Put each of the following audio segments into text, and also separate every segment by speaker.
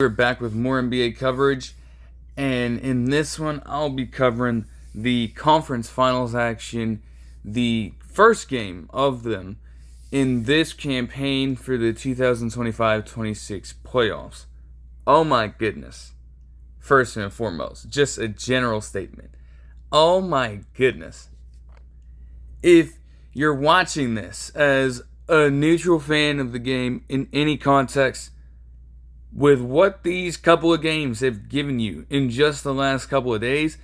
Speaker 1: We're back with more NBA coverage, and in this one, I'll be covering the conference finals action, the first game of them in this campaign for the 2025-26 playoffs. Oh my goodness. First and foremost, just a general statement. Oh my goodness. If you're watching this as a neutral fan of the game in any context, with what these couple of games have given you in just the last couple of days,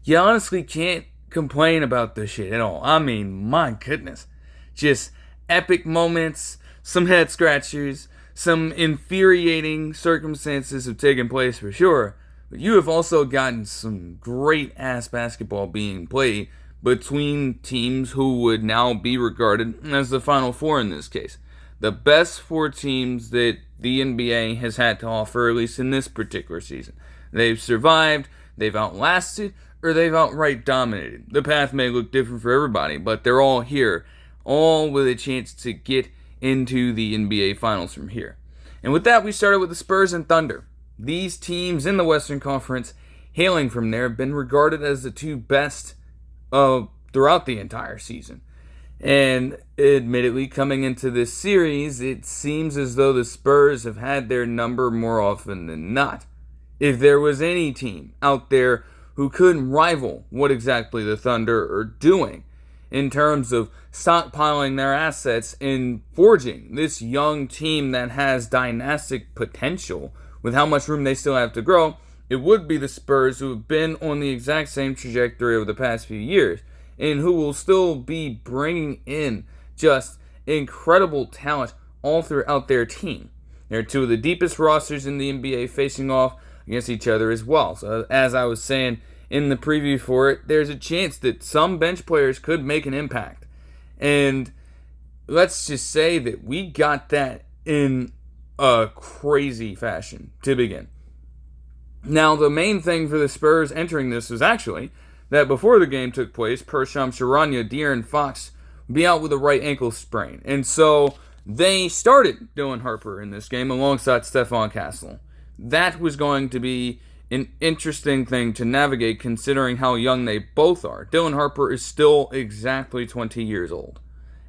Speaker 1: you honestly can't complain about this shit at all. I mean, my goodness. Just epic moments, some head scratchers, some infuriating circumstances have taken place for sure. But you have also gotten some great ass basketball being played between teams who would now be regarded as the Final Four in this case. The best four teams that the NBA has had to offer, at least in this particular season. They've survived, they've outlasted, or they've outright dominated. The path may look different for everybody, but they're all here, all with a chance to get into the NBA Finals from here. And with that, we started with the Spurs and Thunder. These teams in the Western Conference, hailing from there, have been regarded as the two best throughout the entire season. And admittedly, coming into this series, it seems as though the Spurs have had their number more often than not. If there was any team out there who couldn't rival what exactly the Thunder are doing in terms of stockpiling their assets and forging this young team that has dynastic potential with how much room they still have to grow, it would be the Spurs, who have been on the exact same trajectory over the past few years, and who will still be bringing in just incredible talent all throughout their team. They're two of the deepest rosters in the NBA, facing off against each other as well. So as I was saying in the preview for it, there's a chance that some bench players could make an impact. And let's just say that we got that in a crazy fashion to begin. Now, the main thing for the Spurs entering this was actually that before the game took place, per Shams Charania, De'Aaron Fox would be out with a right ankle sprain. And so they started Dylan Harper in this game alongside Stephon Castle. That was going to be an interesting thing to navigate, considering how young they both are. Dylan Harper is still exactly 20 years old.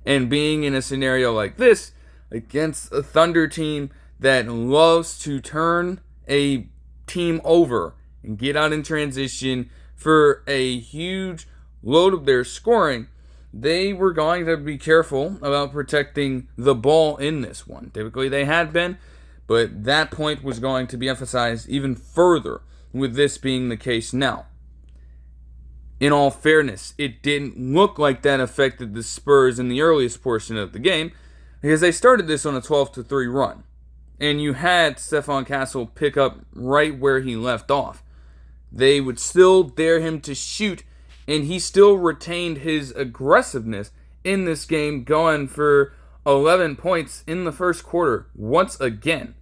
Speaker 1: And being in a scenario like this, against a Thunder team that loves to turn a team over and get out in transition for a huge load of their scoring, they were going to be careful about protecting the ball in this one. Typically they had been, but that point was going to be emphasized even further with this being the case now. In all fairness, it didn't look like that affected the Spurs in the earliest portion of the game, because they started this on a 12-3 run. And you had Stephon Castle pick up right where he left off. They would still dare him to shoot, and he still retained his aggressiveness in this game, going for 11 points in the first quarter once again.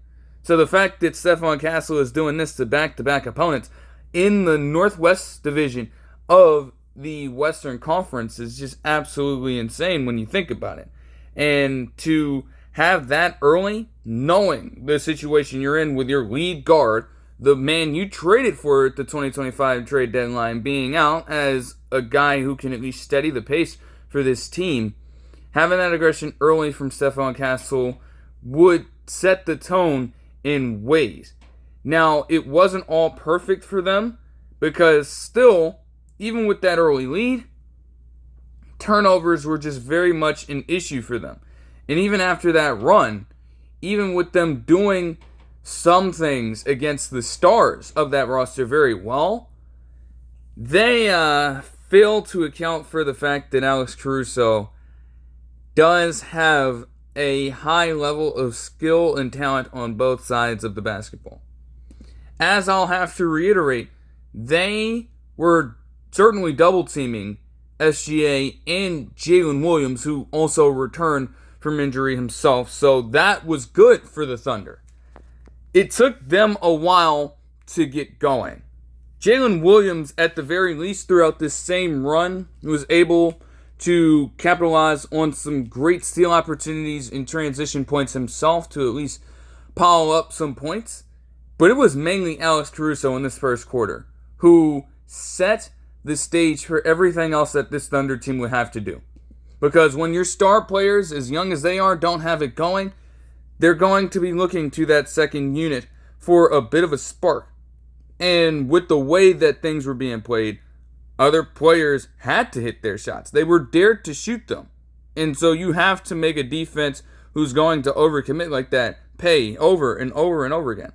Speaker 1: So the fact that Stephon Castle is doing this to back-to-back opponents in the Northwest Division of the Western Conference is just absolutely insane when you think about it. And to have that early, knowing the situation you're in with your lead guard, the man you traded for at the 2025 trade deadline, being out as a guy who can at least steady the pace for this team, having that aggression early from Stephon Castle would set the tone in ways. Now, it wasn't all perfect for them, because still, even with that early lead, turnovers were just very much an issue for them. And even after that run, even with them doing some things against the stars of that roster very well, they fail to account for the fact that Alex Caruso does have a high level of skill and talent on both sides of the basketball. As I'll have to reiterate, they were certainly double-teaming SGA and Jalen Williams, who also returned from injury himself, so that was good for the Thunder. It took them a while to get going. Jalen Williams, at the very least throughout this same run, was able to capitalize on some great steal opportunities and transition points himself to at least pile up some points. But it was mainly Alex Caruso in this first quarter who set the stage for everything else that this Thunder team would have to do. Because when your star players, as young as they are, don't have it going, they're going to be looking to that second unit for a bit of a spark. And with the way that things were being played, other players had to hit their shots. They were dared to shoot them. And so you have to make a defense who's going to overcommit like that pay over and over and over again.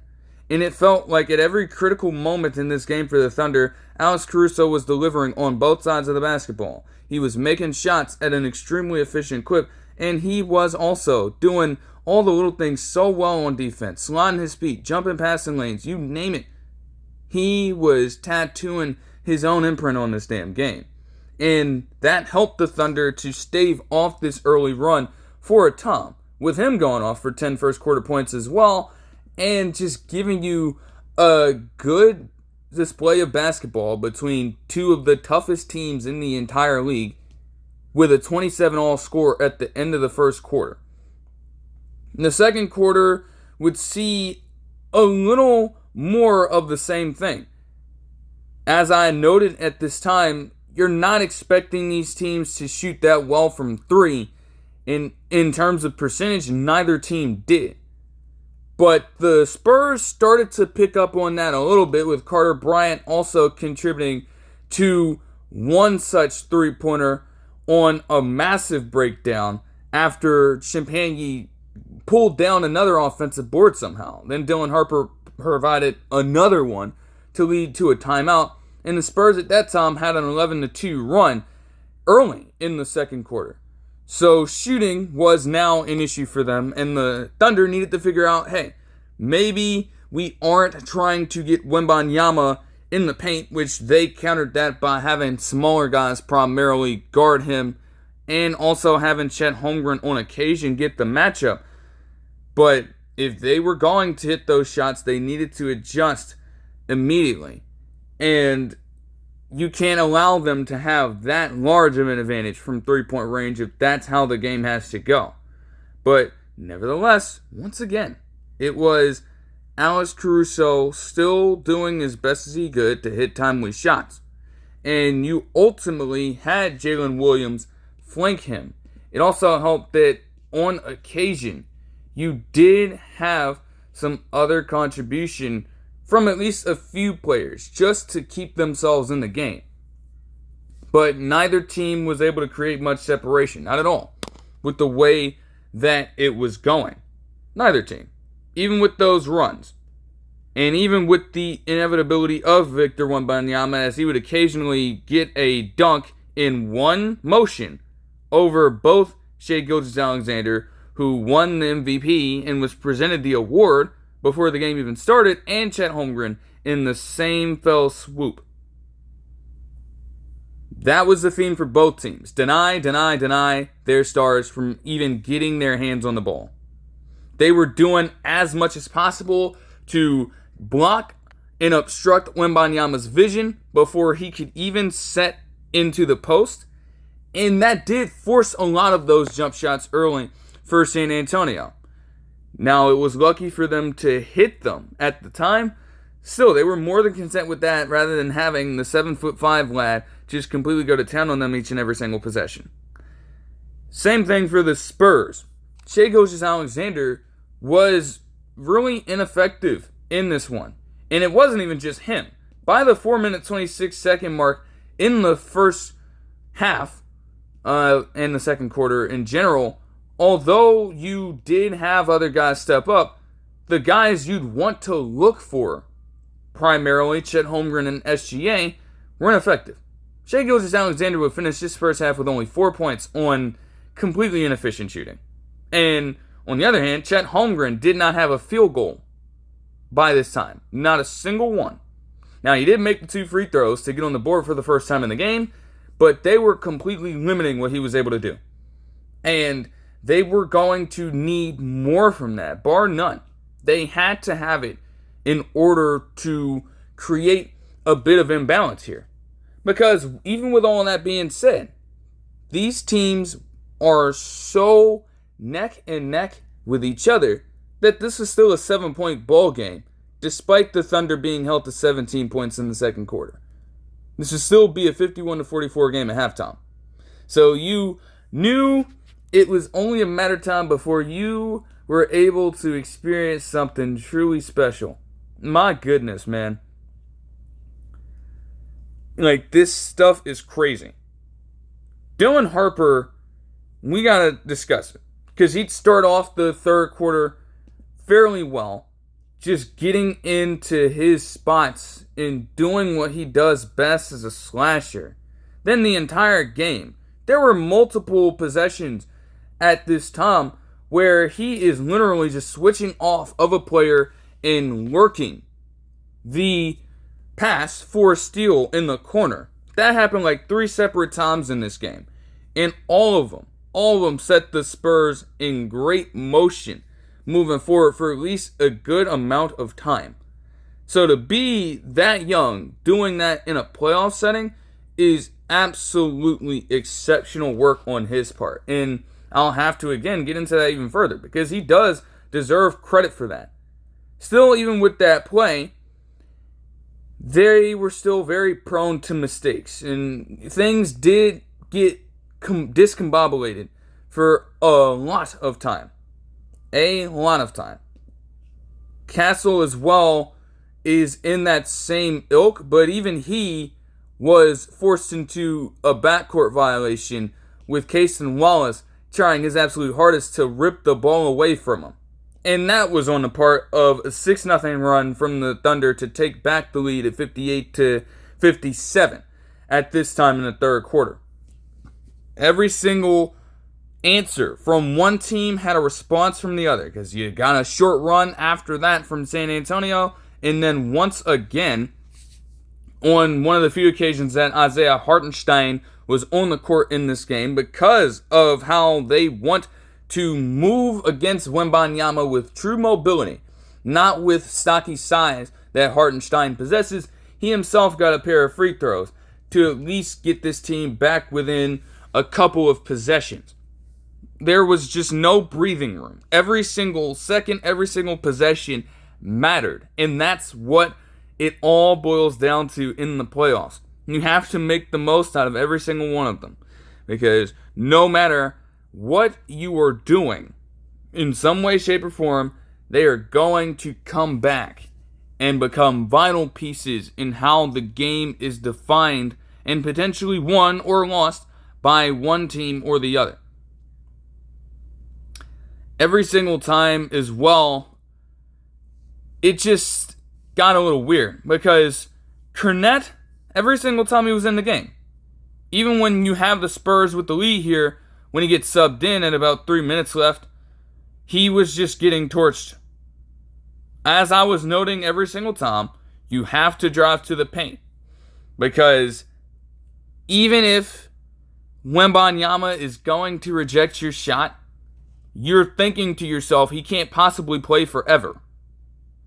Speaker 1: And it felt like at every critical moment in this game for the Thunder, Alex Caruso was delivering on both sides of the basketball. He was making shots at an extremely efficient clip, and he was also doing all the little things so well on defense, sliding his feet, jumping passing lanes, you name it. He was tattooing his own imprint on this damn game. And that helped the Thunder to stave off this early run for a time, with him going off for 10 first quarter points as well, and just giving you a good display of basketball between two of the toughest teams in the entire league with a 27-all score at the end of the first quarter. In the second quarter would see a little more of the same thing. As I noted at this time, you're not expecting these teams to shoot that well from three. In terms of percentage, neither team did. But the Spurs started to pick up on that a little bit, with Carter Bryant also contributing to one such three-pointer on a massive breakdown after Champagnie pulled down another offensive board somehow. Then Dylan Harper provided another one to lead to a timeout, and the Spurs at that time had an 11-2 run early in the second quarter. So shooting was now an issue for them, and the Thunder needed to figure out, hey, maybe we aren't trying to get Wembanyama in the paint, which they countered that by having smaller guys primarily guard him, and also having Chet Holmgren on occasion get the matchup. But if they were going to hit those shots, they needed to adjust immediately. And you can't allow them to have that large of an advantage from three-point range if that's how the game has to go. But nevertheless, once again, it was Alex Caruso still doing as best as he could to hit timely shots. And you ultimately had Jalen Williams flank him. It also helped that on occasion, you did have some other contribution from at least a few players just to keep themselves in the game. But neither team was able to create much separation, not at all, with the way that it was going. Neither team. Even with those runs. And even with the inevitability of Victor Wembanyama, as he would occasionally get a dunk in one motion over both Shai Gilgeous-Alexander, who won the MVP and was presented the award before the game even started, and Chet Holmgren in the same fell swoop. That was the theme for both teams. Deny their stars from even getting their hands on the ball. They were doing as much as possible to block and obstruct Wembanyama's vision before he could even set into the post. And that did force a lot of those jump shots early for San Antonio. Now, it was lucky for them to hit them at the time. Still, they were more than content with that rather than having the 7'5" lad just completely go to town on them each and every single possession. Same thing for the Spurs. Shai Gilgeous-Alexander was really ineffective in this one. And it wasn't even just him. By the 4-minute 26-second mark in the first half, and the second quarter in general, although you did have other guys step up, the guys you'd want to look for, primarily Chet Holmgren and SGA, were ineffective. Shai Gilgeous-Alexander would finish this first half with only 4 points on completely inefficient shooting. And on the other hand, Chet Holmgren did not have a field goal by this time. Not a single one. Now, he did make the 2 free throws to get on the board for the first time in the game, but they were completely limiting what he was able to do. And they were going to need more from that, bar none. They had to have it in order to create a bit of imbalance here. Because even with all that being said, these teams are so neck and neck with each other that this is still a 7-point ball game despite the Thunder being held to 17 points in the second quarter. This would still be a 51-44 game at halftime. So you knew it was only a matter of time before you were able to experience something truly special. My goodness, man. Like, this stuff is crazy. Dylan Harper, we gotta discuss it. Because he'd start off the third quarter fairly well, just getting into his spots and doing what he does best as a slasher. Then the entire game, there were multiple possessions at this time where he is literally just switching off of a player and working the pass for a steal in the corner. That happened like 3 separate times in this game. And all of them set the Spurs in great motion moving forward for at least a good amount of time. So to be that young, doing that in a playoff setting is absolutely exceptional work on his part. And I'll have to, again, get into that even further because he does deserve credit for that. Still, even with that play, they were still very prone to mistakes. And things did get discombobulated for a lot of time. Castle as well is in that same ilk, but even he was forced into a backcourt violation with Cason Wallace trying his absolute hardest to rip the ball away from him. And that was on the part of a 6-0 run from the Thunder to take back the lead at 58-57 at this time in the third quarter. Every single answer from one team had a response from the other because you got a short run after that from San Antonio, and then once again on one of the few occasions that Isaiah Hartenstein was on the court in this game because of how they want to move against Wembanyama with true mobility, not with stocky size that Hartenstein possesses. He himself got a pair of free throws to at least get this team back within a couple of possessions. There was just no breathing room. Every single second, every single possession mattered. And that's what it all boils down to in the playoffs. You have to make the most out of every single one of them. Because no matter what you are doing, in some way, shape, or form, they are going to come back and become vital pieces in how the game is defined and potentially won or lost by one team or the other. Every single time as well, it just got a little weird because Kornet, every single time he was in the game, even when you have the Spurs with the lead here, when he gets subbed in at about 3 minutes left, he was just getting torched. As I was noting every single time, you have to drive to the paint because even if Wembanyama is going to reject your shot, you're thinking to yourself, he can't possibly play forever.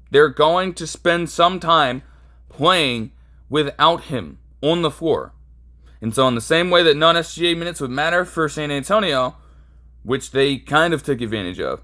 Speaker 1: They're going to spend some time playing without him on the floor. And so in the same way that non-SGA minutes would matter for San Antonio, which they kind of took advantage of,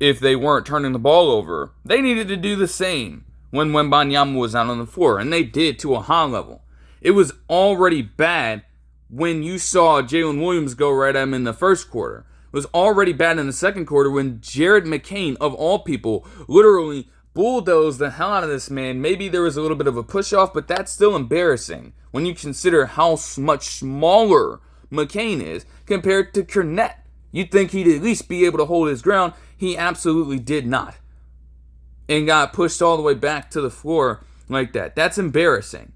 Speaker 1: if they weren't turning the ball over, they needed to do the same when Wembanyama was out on the floor, and they did to a high level. It was already bad when you saw Jalen Williams go right at him in the first quarter. It was already bad in the second quarter when Jared McCain, of all people, literally bulldozed the hell out of this man. Maybe there was a little bit of a push-off, but that's still embarrassing when you consider how much smaller McCain is compared to Kornet. You'd think he'd at least be able to hold his ground. He absolutely did not. And got pushed all the way back to the floor like that. That's embarrassing.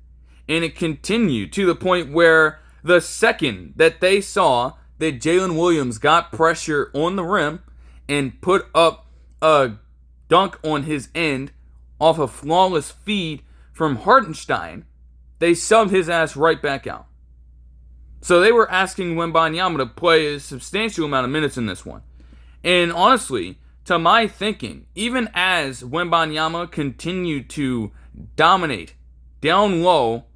Speaker 1: And it continued to the point where the second that they saw that Jalen Williams got pressure on the rim and put up a dunk on his end off a flawless feed from Hartenstein, they subbed his ass right back out. So they were asking Wembanyama to play a substantial amount of minutes in this one. And honestly, to my thinking, even as Wembanyama continued to dominate down low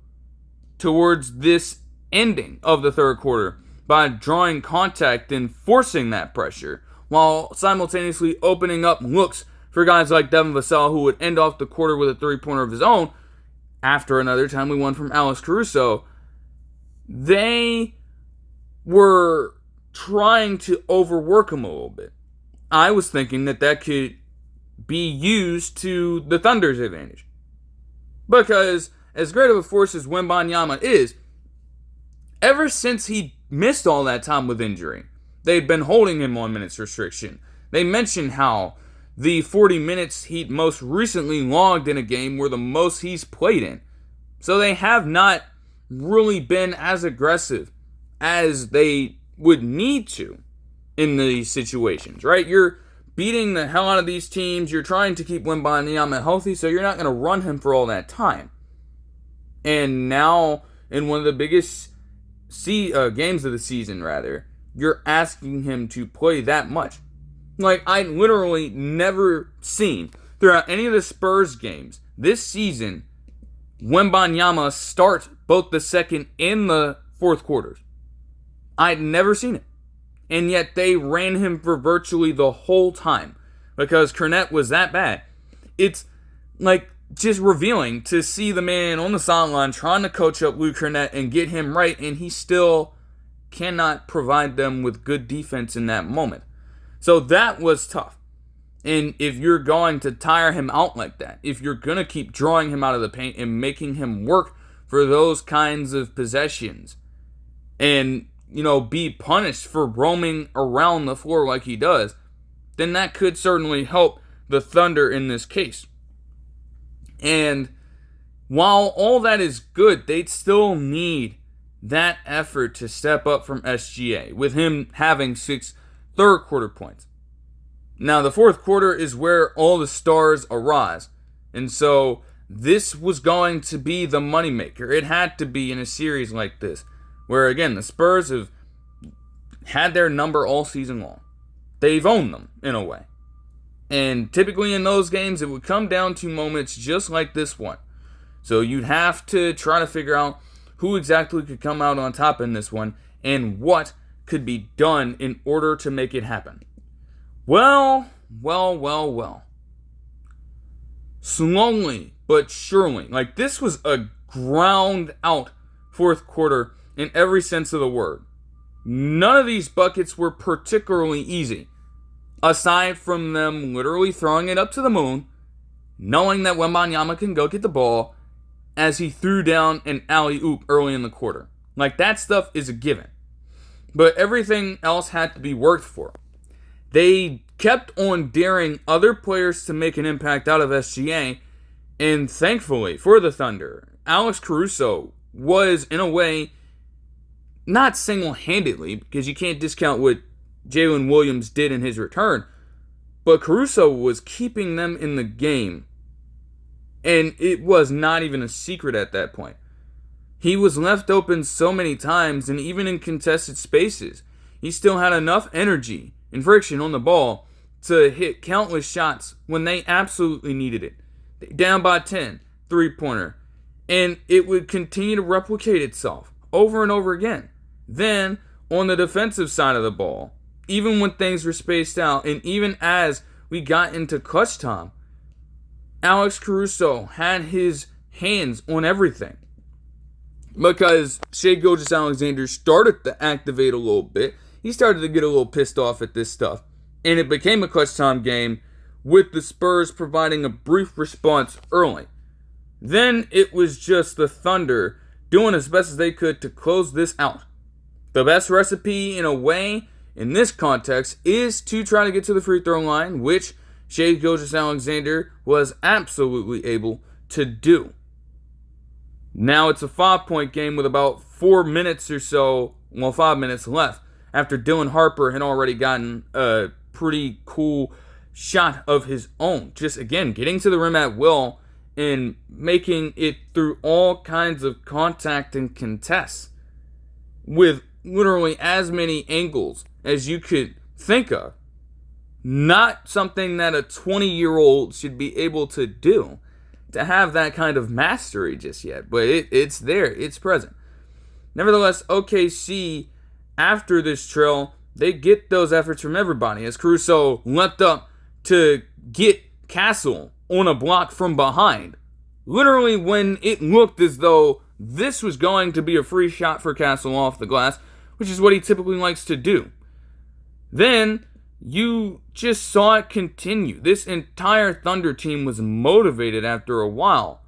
Speaker 1: towards this ending of the third quarter by drawing contact and forcing that pressure, while simultaneously opening up looks for guys like Devin Vassell, who would end off the quarter with a three-pointer of his own after another timely one from Alex Caruso. They were trying to overwork him a little bit. I was thinking that could be used to the Thunder's advantage. Because as great of a force as Wembanyama is, ever since he missed all that time with injury, they'd been holding him on minutes restriction. They mentioned how the 40 minutes he'd most recently logged in a game were the most he's played in. So they have not really been as aggressive as they would need to in these situations, right? You're beating the hell out of these teams. You're trying to keep Wembanyama healthy, so you're not going to run him for all that time. And now, in one of the biggest games of the season, you're asking him to play that much. Like, I literally never seen throughout any of the Spurs games this season Wembanyama start both the second and the fourth quarters. I'd never seen it. And yet they ran him for virtually the whole time because Kornet was that bad. It's like just revealing to see the man on the sideline trying to coach up Luke Kornet and get him right, and he still cannot provide them with good defense in that moment. So that was tough. And if you're going to tire him out like that, if you're going to keep drawing him out of the paint and making him work for those kinds of possessions and, be punished for roaming around the floor like he does, then that could certainly help the Thunder in this case. And while all that is good, they'd still need that effort to step up from SGA, with him having 6 third quarter points. Now, the fourth quarter is where all the stars arise. And so this was going to be the moneymaker. It had to be in a series like this, where, again, the Spurs have had their number all season long. They've owned them, in a way. And typically in those games, it would come down to moments just like this one. So you'd have to try to figure out who exactly could come out on top in this one and what could be done in order to make it happen. Well. Slowly but surely, like this was a ground out fourth quarter in every sense of the word. None of these buckets were particularly easy, aside from them literally throwing it up to the moon, knowing that Wembanyama can go get the ball as he threw down an alley-oop early in the quarter. Like, that stuff is a given. But everything else had to be worked for. They kept on daring other players to make an impact out of SGA, and thankfully for the Thunder, Alex Caruso was, in a way, not single-handedly, because you can't discount what Jalen Williams did in his return, but Caruso was keeping them in the game, and it was not even a secret at that point. He was left open so many times, and even in contested spaces, he still had enough energy and friction on the ball to hit countless shots when they absolutely needed it. Down by 10, three-pointer, and it would continue to replicate itself over and over again. Then, on the defensive side of the ball, even when things were spaced out, and even as we got into clutch time, Alex Caruso had his hands on everything. Because Shai Gilgeous-Alexander started to activate a little bit. He started to get a little pissed off at this stuff. And it became a clutch time game with the Spurs providing a brief response early. Then it was just the Thunder doing as best as they could to close this out. The best recipe, in a way, in this context, is to try to get to the free throw line, which Shai Gilgeous-Alexander was absolutely able to do. Now it's a 5-point game with about 4 minutes or so, 5 minutes left, after Dylan Harper had already gotten a pretty cool shot of his own. Just, again, getting to the rim at will and making it through all kinds of contact and contests with literally as many angles as you could think of. Not something that a 20-year-old should be able to do, to have that kind of mastery just yet. But it's there. It's present. Nevertheless, OKC, after this trail, they get those efforts from everybody as Caruso leapt up to get Castle on a block from behind. Literally when it looked as though this was going to be a free shot for Castle off the glass, which is what he typically likes to do. Then you just saw it continue. This entire Thunder team was motivated after a while.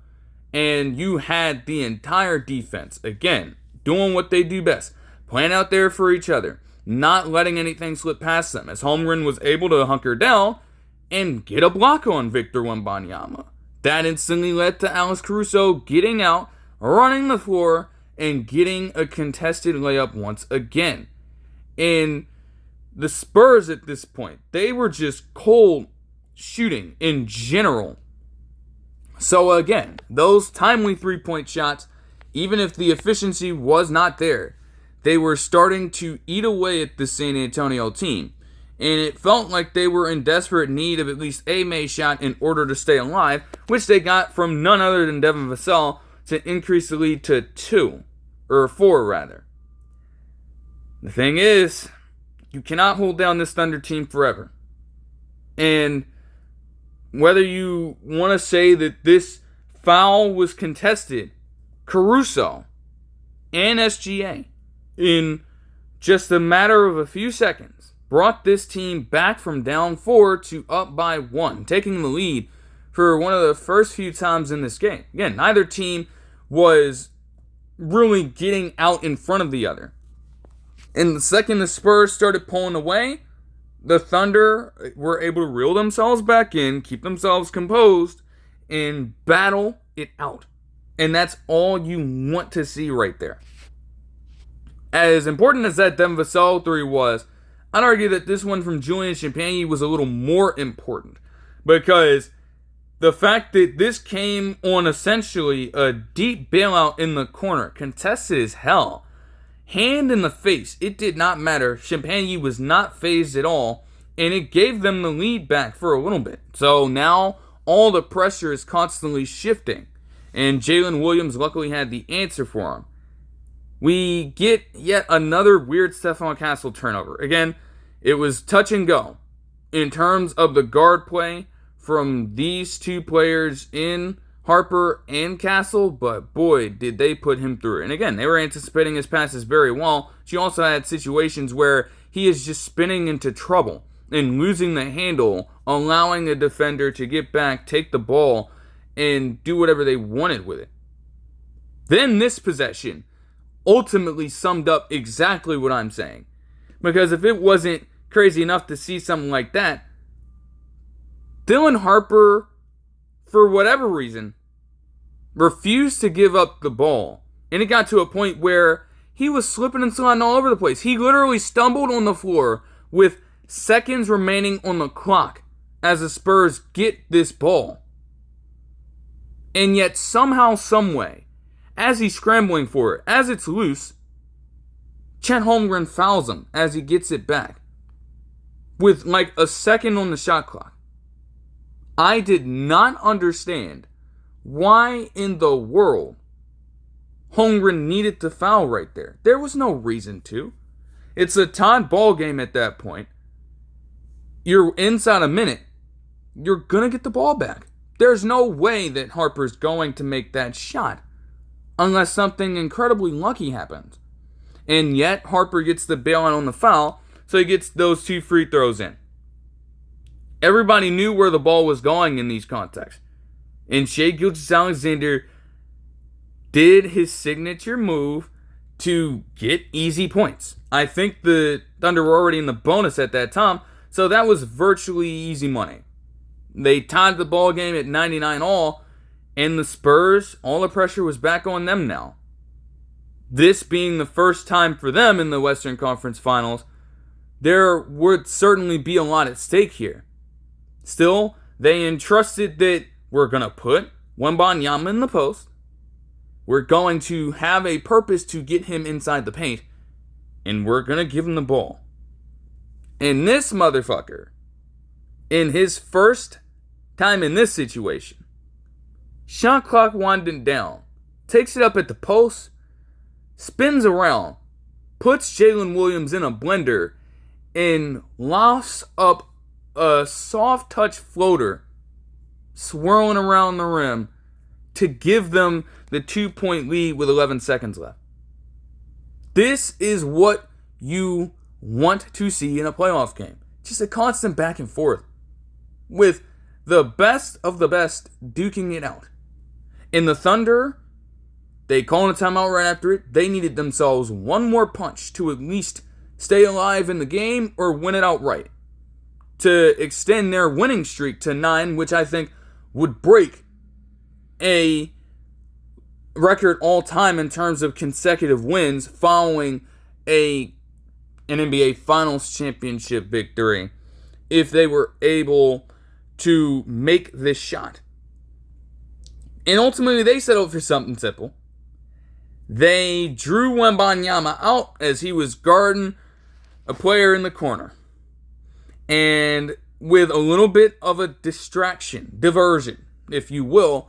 Speaker 1: And you had the entire defense, again, doing what they do best. Playing out there for each other. Not letting anything slip past them. As Holmgren was able to hunker down and get a block on Victor Wembanyama. That instantly led to Alex Caruso getting out, running the floor, and getting a contested layup once again. And the Spurs at this point, they were just cold shooting in general. So again, those timely three-point shots, even if the efficiency was not there, they were starting to eat away at the San Antonio team. And it felt like they were in desperate need of at least a May shot in order to stay alive, which they got from none other than Devin Vassell to increase the lead to 4 rather. The thing is, you cannot hold down this Thunder team forever. And whether you want to say that this foul was contested, Caruso and SGA, in just a matter of a few seconds, brought this team back from down 4 to up by 1, taking the lead for one of the first few times in this game. Again, neither team was really getting out in front of the other. And the second the Spurs started pulling away, the Thunder were able to reel themselves back in, keep themselves composed, and battle it out. And that's all you want to see right there. As important as that Devin Vassell 3 was, I'd argue that this one from Julian Champagnie was a little more important. Because the fact that this came on essentially a deep bailout in the corner, contested as hell, hand in the face, it did not matter. Champagnie was not fazed at all, and it gave them the lead back for a little bit. So now all the pressure is constantly shifting, and Jalen Williams luckily had the answer for him. We get yet another weird Stephon Castle turnover. Again, it was touch and go in terms of the guard play from these two players in Harper and Castle, but boy, did they put him through. And again, they were anticipating his passes very well. She also had situations where he is just spinning into trouble and losing the handle, allowing a defender to get back, take the ball, and do whatever they wanted with it. Then this possession ultimately summed up exactly what I'm saying. Because if it wasn't crazy enough to see something like that, Dylan Harper, for whatever reason, refused to give up the ball. And it got to a point where he was slipping and sliding all over the place. He literally stumbled on the floor with seconds remaining on the clock as the Spurs get this ball. And yet somehow, someway, as he's scrambling for it, as it's loose, Chet Holmgren fouls him as he gets it back with like a second on the shot clock. I did not understand why in the world Holmgren needed to foul right there. There was no reason to. It's a tied ball game at that point. You're inside a minute. You're going to get the ball back. There's no way that Harper's going to make that shot unless something incredibly lucky happens. And yet Harper gets the bailout on the foul, so he gets those 2 free throws in. Everybody knew where the ball was going in these contexts. And Shai Gilgeous-Alexander did his signature move to get easy points. I think the Thunder were already in the bonus at that time, so that was virtually easy money. They tied the ball game at 99 all, and the Spurs, all the pressure was back on them now. This being the first time for them in the Western Conference Finals, there would certainly be a lot at stake here. Still, they entrusted that we're going to put Wembanyama in the post. We're going to have a purpose to get him inside the paint. And we're going to give him the ball. And this motherfucker, in his first time in this situation, shot clock winding down, takes it up at the post, spins around, puts Jalen Williams in a blender, and lofts up a soft touch floater swirling around the rim to give them the 2-point lead with 11 seconds left. This is what you want to see in a playoff game. Just a constant back and forth with the best of the best duking it out. In the Thunder, they called a timeout right after it. They needed themselves one more punch to at least stay alive in the game or win it outright, to extend their winning streak to 9, which I think would break a record all time in terms of consecutive wins following an NBA Finals championship victory if they were able to make this shot. And ultimately, they settled for something simple. They drew Wembanyama out as he was guarding a player in the corner. And with a little bit of a diversion, if you will,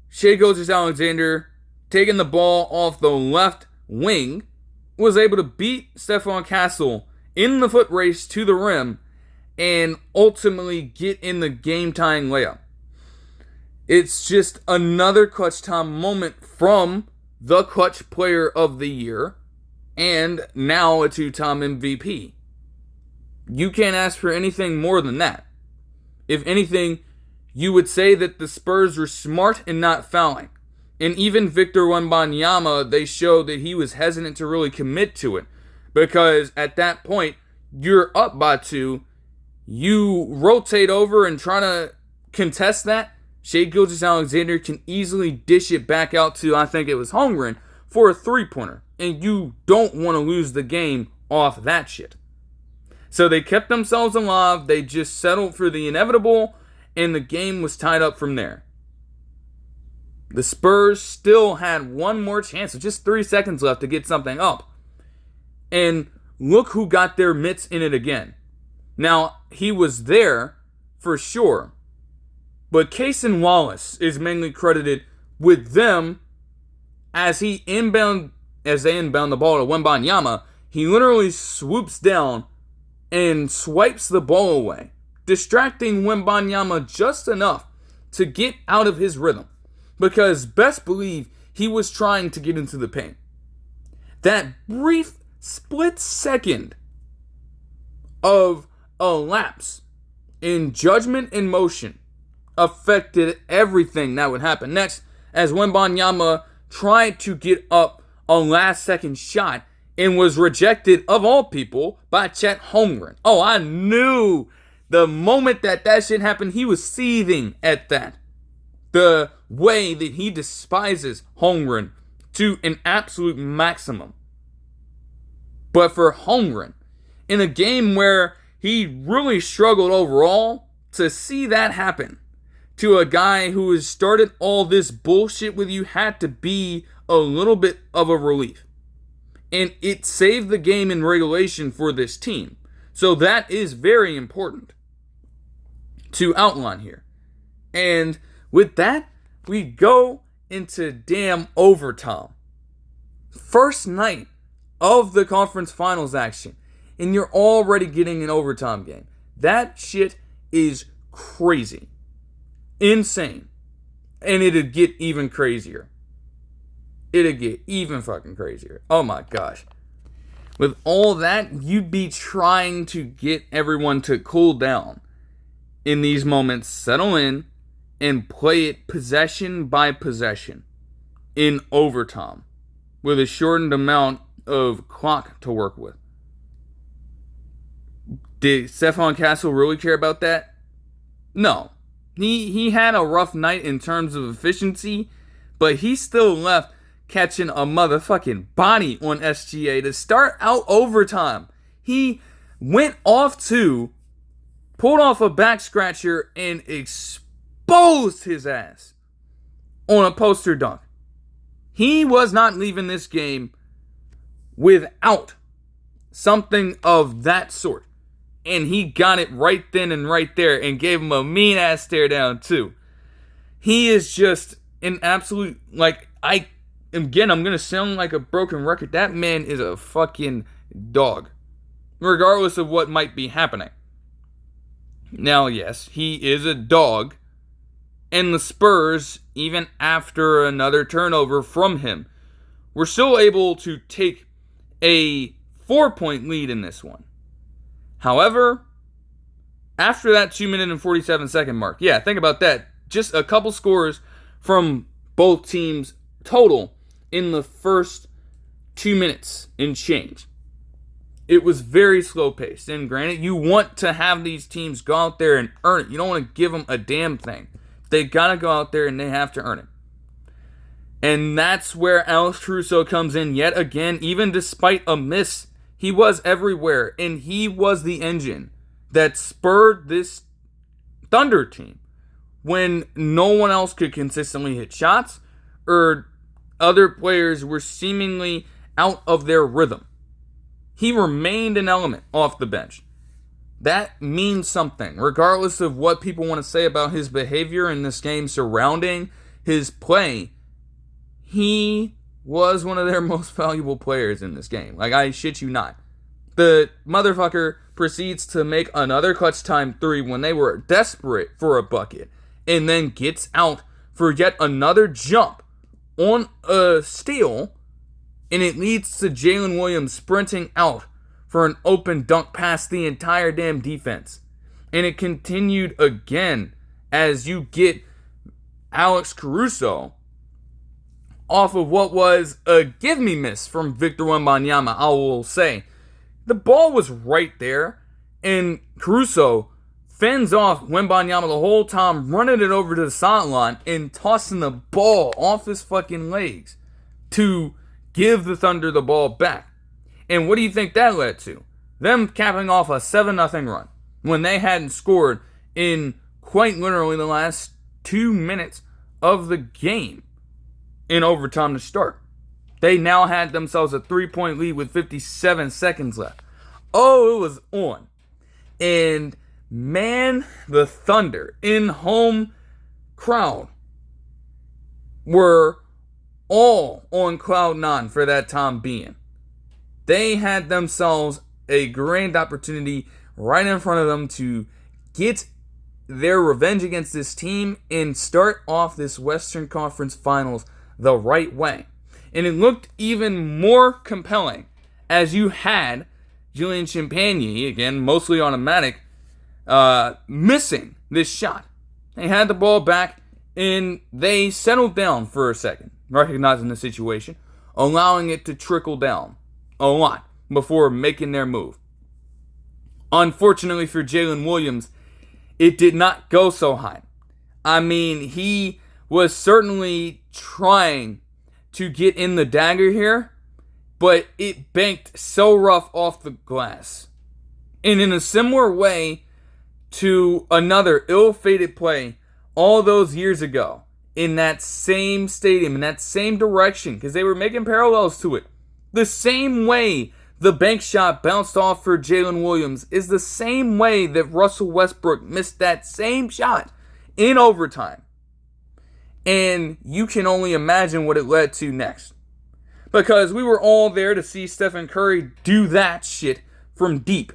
Speaker 1: Shai Gilgeous-Alexander, taking the ball off the left wing, was able to beat Stephon Castle in the foot race to the rim and ultimately get in the game-tying layup. It's just another clutch time moment from the clutch player of the year and now a 2-time MVP. You can't ask for anything more than that. If anything, you would say that the Spurs were smart in not fouling. And even Victor Wembanyama, they showed that he was hesitant to really commit to it. Because at that point, you're up by 2. You rotate over and try to contest that. Shai Gilgeous-Alexander can easily dish it back out to, I think it was Holmgren, for a 3-pointer. And you don't want to lose the game off that shit. So they kept themselves alive. They just settled for the inevitable. And the game was tied up from there. The Spurs still had one more chance with just 3 seconds left to get something up. And look who got their mitts in it again. Now, he was there for sure. But Cason Wallace is mainly credited with them as they inbound the ball to Wembanyama. He literally swoops down and swipes the ball away, distracting Wembanyama just enough to get out of his rhythm. Because best believe he was trying to get into the paint. That brief split second of a lapse in judgment and motion affected everything that would happen next as Wembanyama tried to get up a last-second shot and was rejected, of all people, by Chet Holmgren. Oh, I knew the moment that shit happened, he was seething at that. The way that he despises Holmgren to an absolute maximum. But for Holmgren, in a game where he really struggled overall, to see that happen to a guy who has started all this bullshit with you had to be a little bit of a relief. And it saved the game in regulation for this team. So that is very important to outline here. And with that, we go into damn overtime. First night of the conference finals action. And you're already getting an overtime game. That shit is crazy. Insane. And it'd get even crazier. It'd get even fucking crazier. Oh my gosh. With all that, you'd be trying to get everyone to cool down in these moments, settle in, and play it possession by possession in overtime with a shortened amount of clock to work with. Did Stephon Castle really care about that? No. He had a rough night in terms of efficiency, but he still left catching a motherfucking body on SGA to start out overtime. He went off pulled off a back scratcher, and exposed his ass on a poster dunk. He was not leaving this game without something of that sort. And he got it right then and right there and gave him a mean ass stare down too. He is just an absolute, I'm going to sound like a broken record. That man is a fucking dog. Regardless of what might be happening. Now, yes, he is a dog. And the Spurs, even after another turnover from him, were still able to take a 4-point lead in this one. However, after that 2-minute and 47-second mark, yeah, think about that. Just a couple scores from both teams total in the first 2 minutes and change. It was very slow paced. And granted, you want to have these teams go out there and earn it. You don't want to give them a damn thing. They got to go out there and they have to earn it. And that's where Alex Caruso comes in yet again. Even despite a miss, he was everywhere. And he was the engine that spurred this Thunder team when no one else could consistently hit shots or other players were seemingly out of their rhythm. He remained an element off the bench. That means something, regardless of what people want to say about his behavior in this game surrounding his play. He was one of their most valuable players in this game. Like, I shit you not. The motherfucker proceeds to make another clutch time 3 when they were desperate for a bucket, and then gets out for yet another jump on a steal, and it leads to Jalen Williams sprinting out for an open dunk past the entire damn defense. And it continued again as you get Alex Caruso off of what was a give-me miss from Victor Wembanyama, I will say. The ball was right there, and Caruso fends off Wembanyama the whole time, running it over to the sideline and tossing the ball off his fucking legs to give the Thunder the ball back. And what do you think that led to? Them capping off a 7-0 run when they hadn't scored in quite literally the last 2 minutes of the game in overtime to start. They now had themselves a 3-point lead with 57 seconds left. Oh, it was on. And man, the Thunder in home crowd were all on cloud 9 for that time being. They had themselves a grand opportunity right in front of them to get their revenge against this team and start off this Western Conference Finals the right way. And it looked even more compelling as you had Julian Champagnie, again, mostly automatic, missing this shot. They had the ball back and they settled down for a second, recognizing the situation, allowing it to trickle down a lot before making their move. Unfortunately for Jalen Williams, it did not go so high. I mean, he was certainly trying to get in the dagger here, but it banked so rough off the glass. And in a similar way to another ill-fated play all those years ago in that same stadium, in that same direction, because they were making parallels to it. The same way the bank shot bounced off for Jalen Williams is the same way that Russell Westbrook missed that same shot in overtime. And you can only imagine what it led to next. Because we were all there to see Stephen Curry do that shit from deep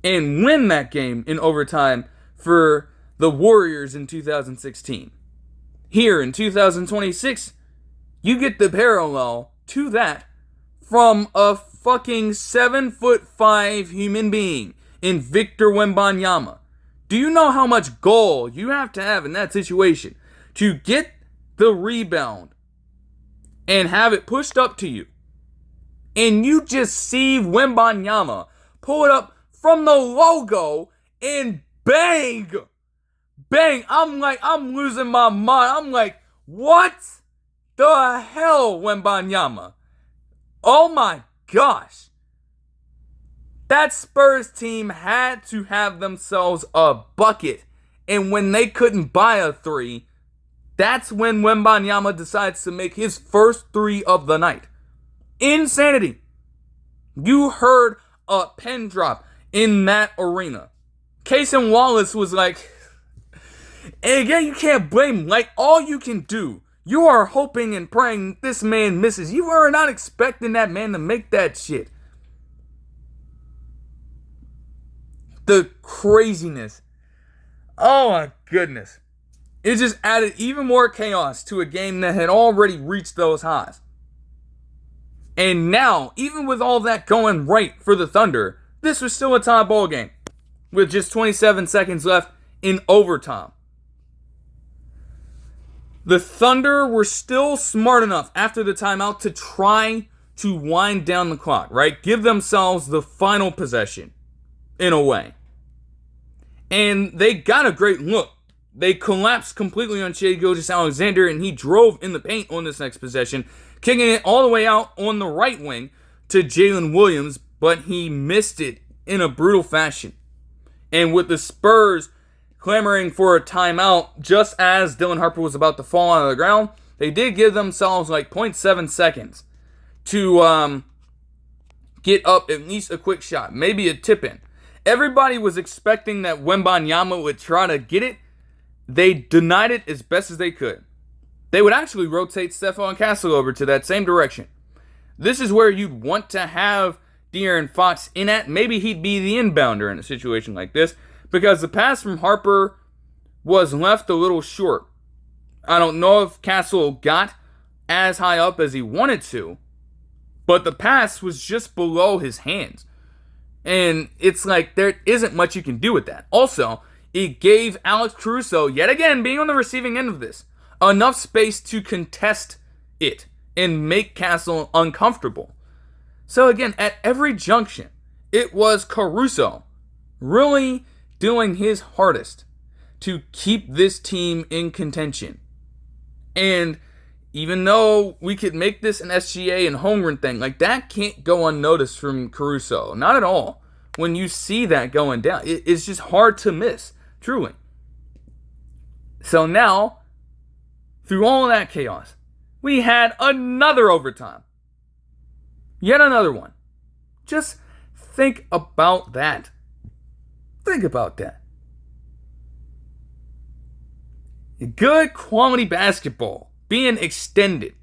Speaker 1: and win that game in overtime for the Warriors in 2016. Here in 2026, you get the parallel to that from a fucking 7'5" human being in Victor Wembanyama. Do you know how much gall you have to have in that situation to get the rebound and have it pushed up to you? And you just see Wembanyama pull it up from the logo and bang! Bang! I'm losing my mind. I'm like, what the hell, Wembanyama? Oh my gosh. That Spurs team had to have themselves a bucket. And when they couldn't buy a 3, that's when Wembanyama decides to make his first 3 of the night. Insanity. You heard a pin drop in that arena. Cason Wallace was like, and again, you can't blame, like, all you can do, you are hoping and praying this man misses. You are not expecting that man to make that shit. The craziness. Oh my goodness. It just added even more chaos to a game that had already reached those highs. And now, even with all that going right for the Thunder, this was still a tie ball game with just 27 seconds left in overtime. The Thunder were still smart enough after the timeout to try to wind down the clock, right? Give themselves the final possession, in a way. And they got a great look. They collapsed completely on Shai Gilgeous-Alexander, and he drove in the paint on this next possession, kicking it all the way out on the right wing to Jalen Williams, but he missed it in a brutal fashion. And with the Spurs clamoring for a timeout just as Dylan Harper was about to fall out of the ground, they did give themselves like 0.7 seconds to get up at least a quick shot, maybe a tip-in. Everybody was expecting that Wembanyama would try to get it. They denied it as best as they could. They would actually rotate Stephon Castle over to that same direction. This is where you'd want to have De'Aaron Fox in at. Maybe he'd be the inbounder in a situation like this, because the pass from Harper was left a little short. I don't know if Castle got as high up as he wanted to, but the pass was just below his hands. And it's like there isn't much you can do with that. Also, it gave Alex Caruso, yet again being on the receiving end of this, enough space to contest it and make Castle uncomfortable. So again, at every junction, it was Caruso really doing his hardest to keep this team in contention. And even though we could make this an SGA and Holmgren thing, like that can't go unnoticed from Caruso. Not at all. When you see that going down, it's just hard to miss, truly. So now, through all of that chaos, we had another overtime. Yet another one. Just think about that. Think about that. Good quality basketball being extended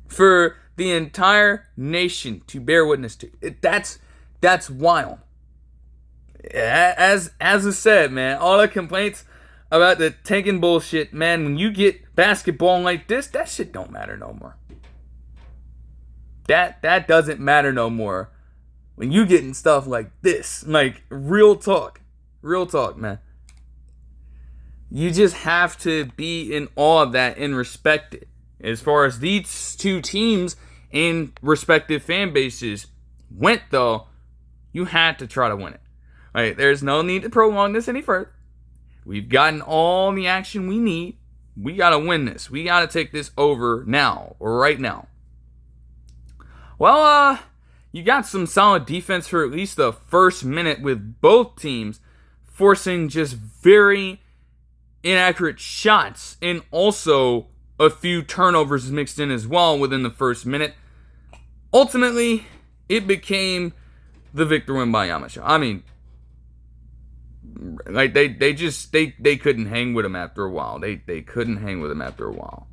Speaker 1: for the entire nation to bear witness to. That's wild. As I said, man, all the complaints about the tanking bullshit, man, when you get basketball like this, that shit don't matter no more. That doesn't matter no more when you getting stuff like this. Like, real talk. Real talk, man. You just have to be in awe of that and respect it. As far as these two teams and respective fan bases went, though, you had to try to win it. All right, there's no need to prolong this any further. We've gotten all the action we need. We got to win this. We got to take this over now, or right now. Well, you got some solid defense for at least the first minute with both teams forcing just very inaccurate shots and also a few turnovers mixed in as well within the first minute. Ultimately, it became the Victor Wembanyama show. I mean, like they couldn't hang with him after a while. They couldn't hang with him after a while.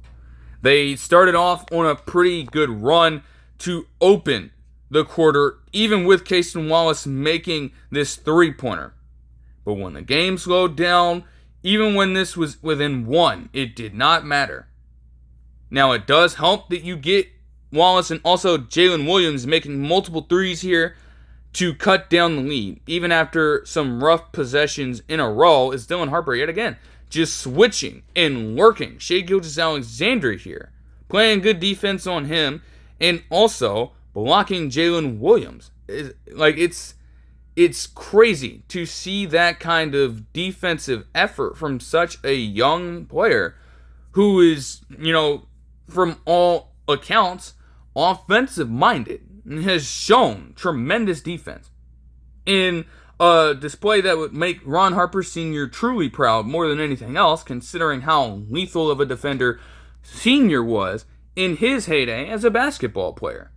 Speaker 1: They started off on a pretty good run to open the quarter, even with Cason Wallace making this three-pointer. But when the game slowed down, even when this was within one, it did not matter. Now, it does help that you get Wallace and also Jalen Williams making multiple threes here to cut down the lead. Even after some rough possessions in a row, is Dylan Harper yet again just switching and lurking. Shai Gilgeous-Alexander here, playing good defense on him, and also blocking Jalen Williams. It's crazy to see that kind of defensive effort from such a young player who is, from all accounts, offensive-minded and has shown tremendous defense in a display that would make Ron Harper Sr. truly proud more than anything else, considering how lethal of a defender Sr. was in his heyday as a basketball player.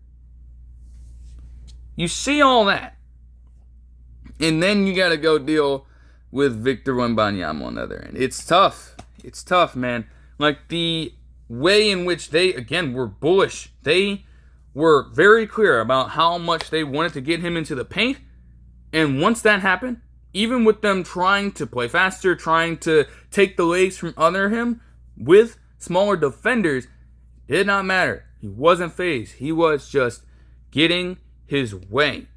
Speaker 1: You see all that, and then you got to go deal with Victor Wembanyama on the other end. It's tough. It's tough, man. Like, the way in which they, again, were bullish. They were very clear about how much they wanted to get him into the paint. And once that happened, even with them trying to play faster, trying to take the legs from under him with smaller defenders, it did not matter. He wasn't phased. He was just getting his way.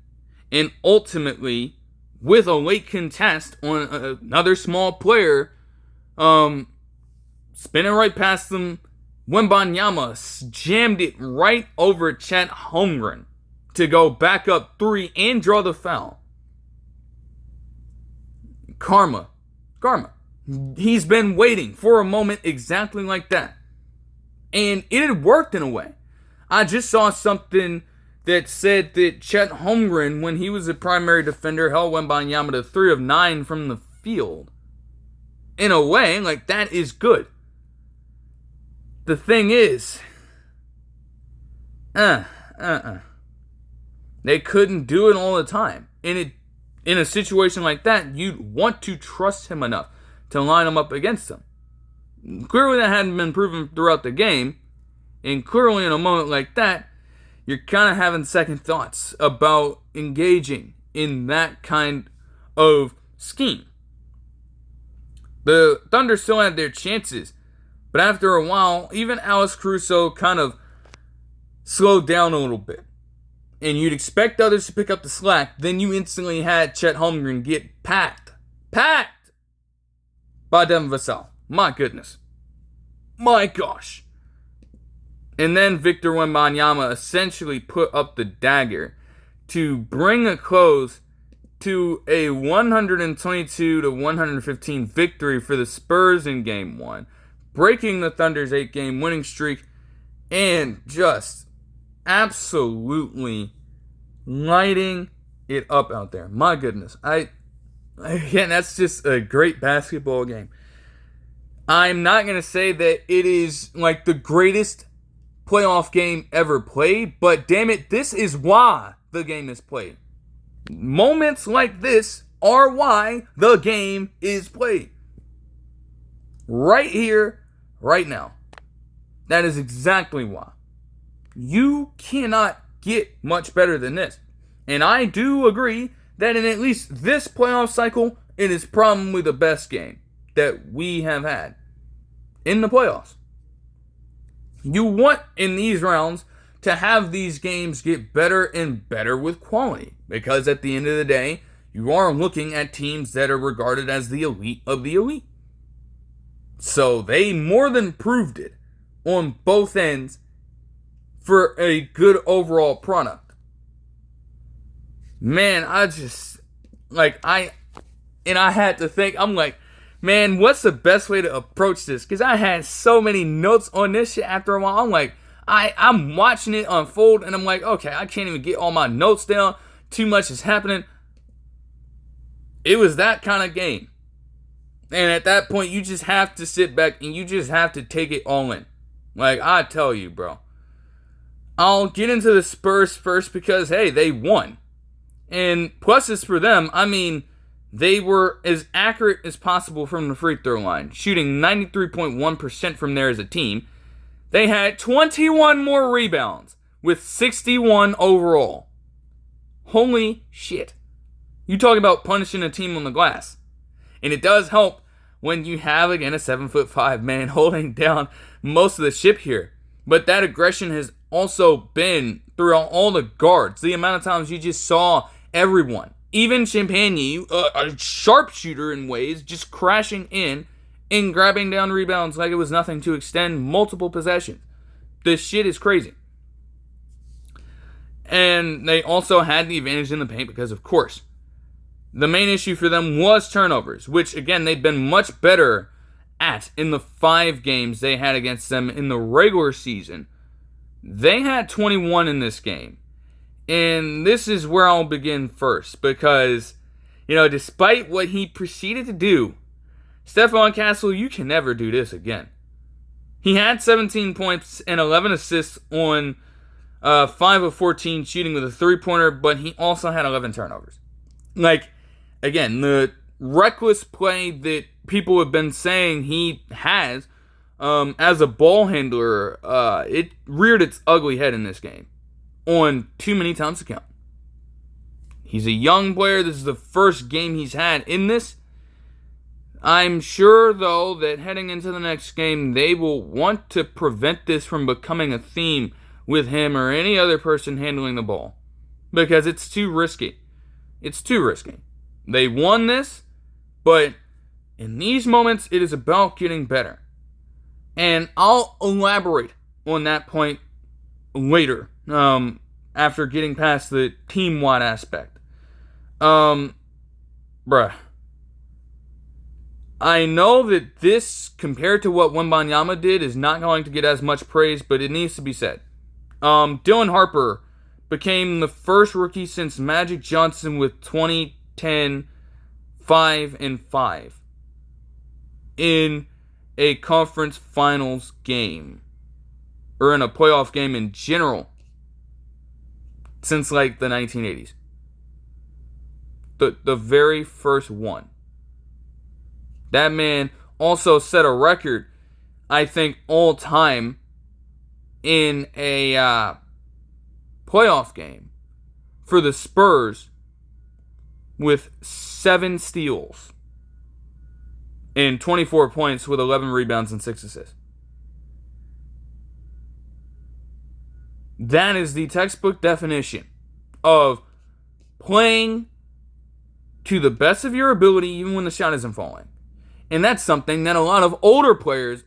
Speaker 1: And ultimately, with a late contest on another small player, spinning right past them, Wembanyama jammed it right over Chet Holmgren to go back up 3 and draw the foul. Karma. He's been waiting for a moment exactly like that. And it had worked in a way. I just saw something that said that Chet Holmgren, when he was a primary defender, held Wembanyama to 3 of 9 from the field. In a way, like, that is good. The thing is, they couldn't do it all the time. And in a situation like that, you'd want to trust him enough to line him up against him. Clearly that hadn't been proven throughout the game. And clearly in a moment like that, you're kind of having second thoughts about engaging in that kind of scheme. The Thunder still had their chances. But after a while, even Alex Caruso kind of slowed down a little bit. And you'd expect others to pick up the slack. Then you instantly had Chet Holmgren get packed by Devin Vassell. My goodness. My gosh. And then Victor Wembanyama essentially put up the dagger to bring a close to a 122-115 victory for the Spurs in Game 1. Breaking the Thunder's 8-game winning streak and just absolutely lighting it up out there. My goodness. Again, that's just a great basketball game. I'm not going to say that it is like the greatest playoff game ever played, but damn it, this is why the game is played. Moments like this are why the game is played. Right here, right now. That is exactly why. You cannot get much better than this. And I do agree that in at least this playoff cycle, it is probably the best game that we have had in the playoffs. You want in these rounds to have these games get better and better with quality. Because at the end of the day, you are looking at teams that are regarded as the elite of the elite. So they more than proved it on both ends for a good overall product. Man, I had to think, I'm like, man, what's the best way to approach this? Because I had so many notes on this shit after a while. I'm like, I'm watching it unfold, and I'm like, okay, I can't even get all my notes down. Too much is happening. It was that kind of game. And at that point, you just have to sit back and you just have to take it all in. Like, I tell you, bro. I'll get into the Spurs first because, hey, they won. And pluses for them, I mean, they were as accurate as possible from the free throw line, shooting 93.1% from there as a team. They had 21 more rebounds with 61 overall. Holy shit. You talk about punishing a team on the glass. And it does help when you have, again, a 7'5" man holding down most of the ship here. But that aggression has also been throughout all the guards. The amount of times you just saw everyone, even Champagne, a sharpshooter in ways, just crashing in and grabbing down rebounds like it was nothing to extend multiple possessions. This shit is crazy. And they also had the advantage in the paint because, of course, the main issue for them was turnovers, which, again, they've been much better at in the 5 games they had against them in the regular season. They had 21 in this game. And this is where I'll begin first because, despite what he proceeded to do, Stephon Castle, you can never do this again. He had 17 points and 11 assists on 5 of 14 shooting with a three-pointer, but he also had 11 turnovers. Again, the reckless play that people have been saying he has as a ball handler, it reared its ugly head in this game on too many times to count. He's a young player. This is the first game he's had in this. I'm sure, though, that heading into the next game, they will want to prevent this from becoming a theme with him or any other person handling the ball. Because it's too risky. It's too risky. They won this, but in these moments, it is about getting better. And I'll elaborate on that point later, after getting past the team-wide aspect. I know that this, compared to what Wembanyama did, is not going to get as much praise, but it needs to be said. Dylan Harper became the first rookie since Magic Johnson with 2010 5-5 in a conference finals game, or in a playoff game in general, since like the 1980s. The very first one. That man also set a record, I think, all time in a playoff game for the Spurs with 7 steals and 24 points with 11 rebounds and 6 assists. That is the textbook definition of playing to the best of your ability even when the shot isn't falling. And that's something that a lot of older players,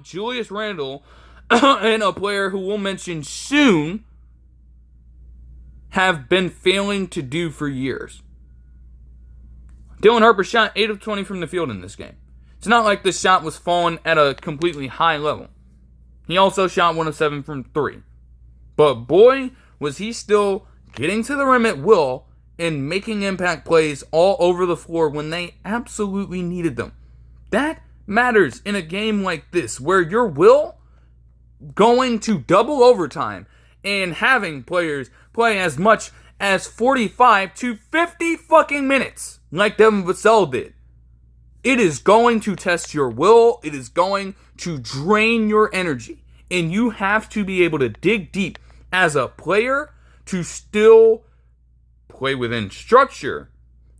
Speaker 1: Julius Randle, and a player who we'll mention soon, have been failing to do for years. Dylan Harper shot 8 of 20 from the field in this game. It's not like the shot was falling at a completely high level. He also shot 1 of 7 from 3. But boy, was he still getting to the rim at will and making impact plays all over the floor when they absolutely needed them. That matters in a game like this, where your will going to double overtime and having players play as much as 45 to 50 fucking minutes, like Devin Vassell did. It is going to test your will. It is going to drain your energy. And you have to be able to dig deep as a player to still play within structure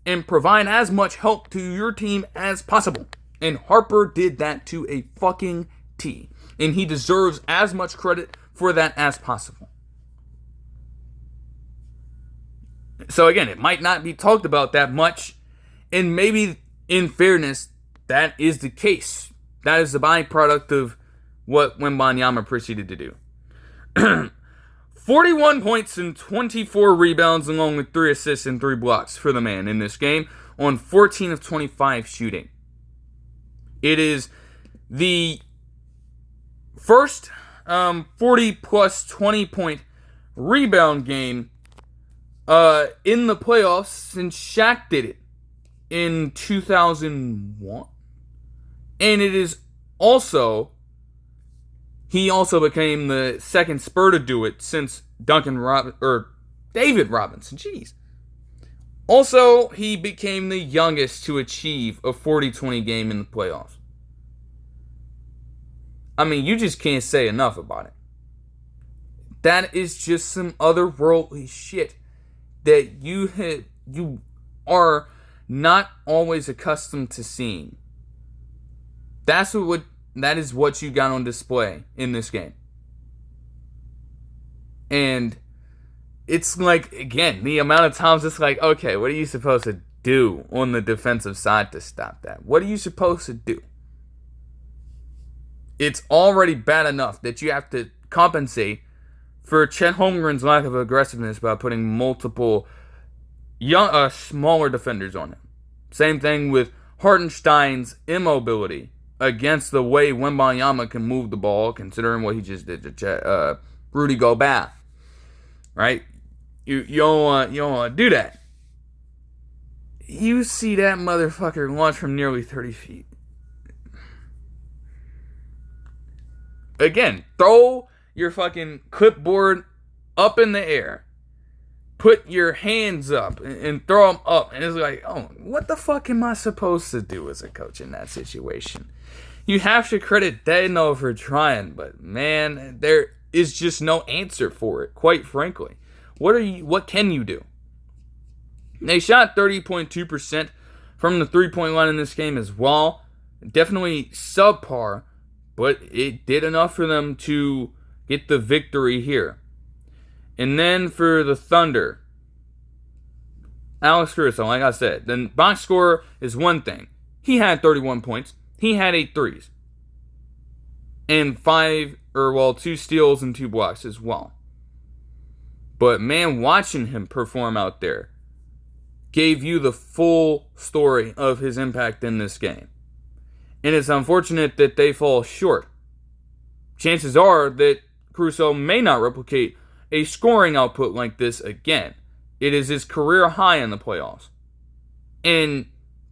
Speaker 1: and provide as much help to your team as possible. And Harper did that to a fucking T. And he deserves as much credit for that as possible. So again, it might not be talked about that much. And maybe, in fairness, that is the case. That is the byproduct of what Wembanyama proceeded to do. 41 points and 24 rebounds, along with 3 assists and 3 blocks for the man in this game on 14 of 25 shooting. It is the first 40 plus 20 point rebound game in the playoffs since Shaq did it in 2001. And it is also, he also became the second Spur to do it since David Robinson. Jeez. Also, he became the youngest to achieve a 40-20 game in the playoffs. I mean, you just can't say enough about it. That is just some otherworldly shit that you are not always accustomed to seeing. That is what you got on display in this game. And it's like, again, the amount of times it's like, okay, what are you supposed to do on the defensive side to stop that? What are you supposed to do? It's already bad enough that you have to compensate for Chet Holmgren's lack of aggressiveness by putting multiple smaller defenders on him. Same thing with Hartenstein's immobility against the way Wembanyama can move the ball, considering what he just did to Rudy Gobert. Right? You don't want to do that. You see that motherfucker launch from nearly 30 feet. Again, throw your fucking clipboard up in the air. Put your hands up and throw them up. And it's like, oh, what the fuck am I supposed to do as a coach in that situation? You have to credit Dano for trying, but man, there is just no answer for it, quite frankly. What can you do? They shot 30.2% from the three-point line in this game as well. Definitely subpar, but it did enough for them to get the victory here. And then for the Thunder, Alex Caruso, like I said, the box score is one thing. He had 31 points. He had 8 threes. And 2 steals and 2 blocks as well. But man, watching him perform out there gave you the full story of his impact in this game. And it's unfortunate that they fall short. Chances are that Caruso may not replicate a scoring output like this again. It is his career high in the playoffs. And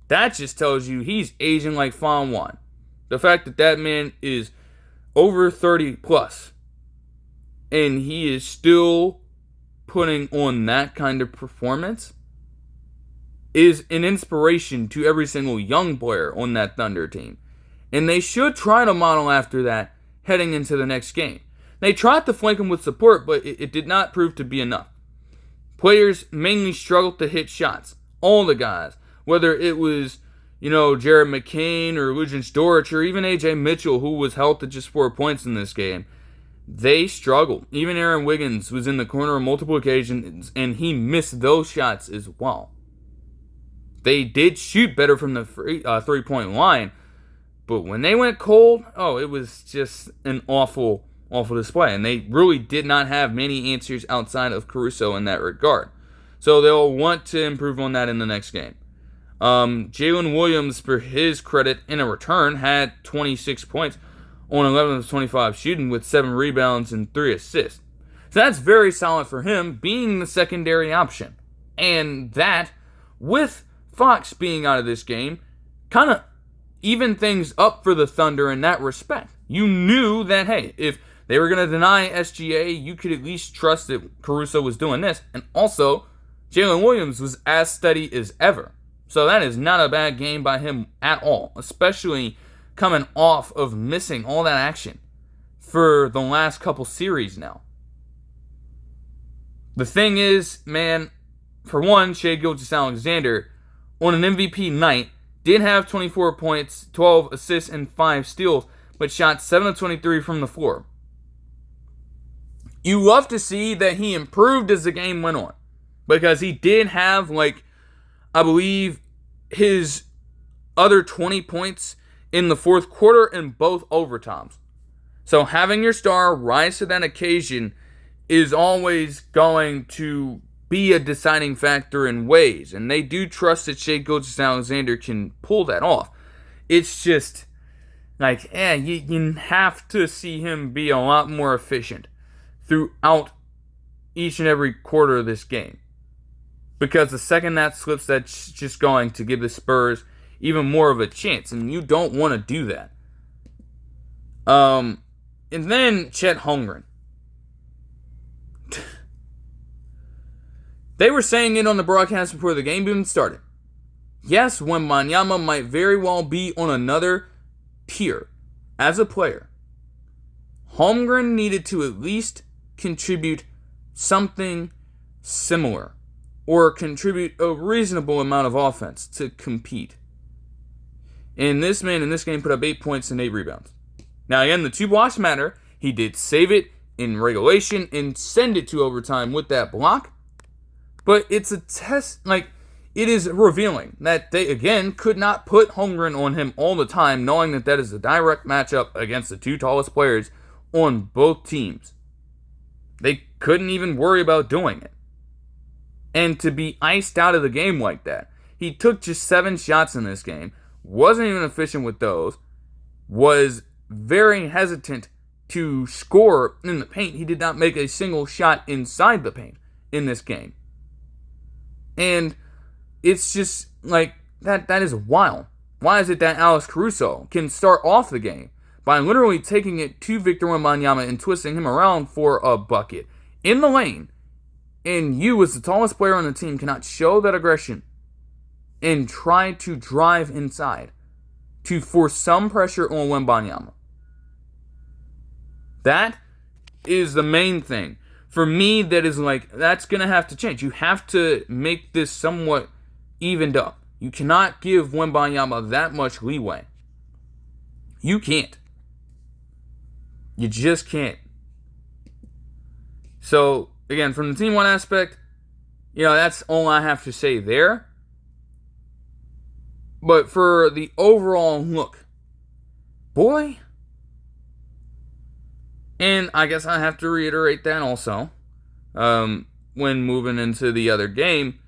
Speaker 1: that just tells you he's aging like fine wine. The fact that that man is over 30 plus and he is still putting on that kind of performance is an inspiration to every single young player on that Thunder team. And they should try to model after that heading into the next game. They tried to flank him with support, but it did not prove to be enough. Players mainly struggled to hit shots. All the guys. Whether it was, Jared McCain or Lucian Dort or even A.J. Mitchell, who was held to just 4 points in this game. They struggled. Even Aaron Wiggins was in the corner on multiple occasions, and he missed those shots as well. They did shoot better from the three-point line, but when they went cold, it was just an awful display. And they really did not have many answers outside of Caruso in that regard. So they'll want to improve on that in the next game. Jalen Williams, for his credit, in a return, had 26 points on 11 of 25 shooting with 7 rebounds and 3 assists. So that's very solid for him, being the secondary option. And that, with Fox being out of this game, kind of evened things up for the Thunder in that respect. You knew that, hey, if they were going to deny SGA, you could at least trust that Caruso was doing this. And also, Jalen Williams was as steady as ever. So that is not a bad game by him at all, especially coming off of missing all that action for the last couple series now. The thing is, man, for one, Shai Gilgeous-Alexander, on an MVP night, did have 24 points, 12 assists, and 5 steals, but shot 7 of 23 from the floor. You love to see that he improved as the game went on, because he did have, I believe, his other 20 points in the fourth quarter in both overtimes. So having your star rise to that occasion is always going to be a deciding factor in ways. And they do trust that Shai Gilgeous-Alexander can pull that off. It's just, you have to see him be a lot more efficient throughout each and every quarter of this game. Because the second that slips, that's just going to give the Spurs even more of a chance. And you don't want to do that. And then Chet Holmgren. They were saying it on the broadcast before the game even started. Yes, Wembanyama might very well be on another tier as a player. Holmgren needed to at least contribute something similar, or contribute a reasonable amount of offense to compete. And this man in this game put up 8 points and 8 rebounds. Now again, the 2 blocks matter. He did save it in regulation and send it to overtime with that block. But it's a test, it is revealing that they, again, could not put Holmgren on him all the time, knowing that that is a direct matchup against the 2 tallest players on both teams. They couldn't even worry about doing it. And to be iced out of the game like that, he took just 7 shots in this game, wasn't even efficient with those, was very hesitant to score in the paint. He did not make a single shot inside the paint in this game. And it's just that is wild. Why is it that Alex Caruso can start off the game by literally taking it to Victor Wembanyama and twisting him around for a bucket in the lane, and you as the tallest player on the team cannot show that aggression and try to drive inside to force some pressure on Wembanyama? That is the main thing For me, that is like, that's going to have to change. You have to make this somewhat evened up. You cannot give Wembanyama that much leeway. You can't. You just can't. So, again, from the Team 1 aspect, that's all I have to say there. But for the overall look, boy, and I guess I have to reiterate that also, when moving into the other game,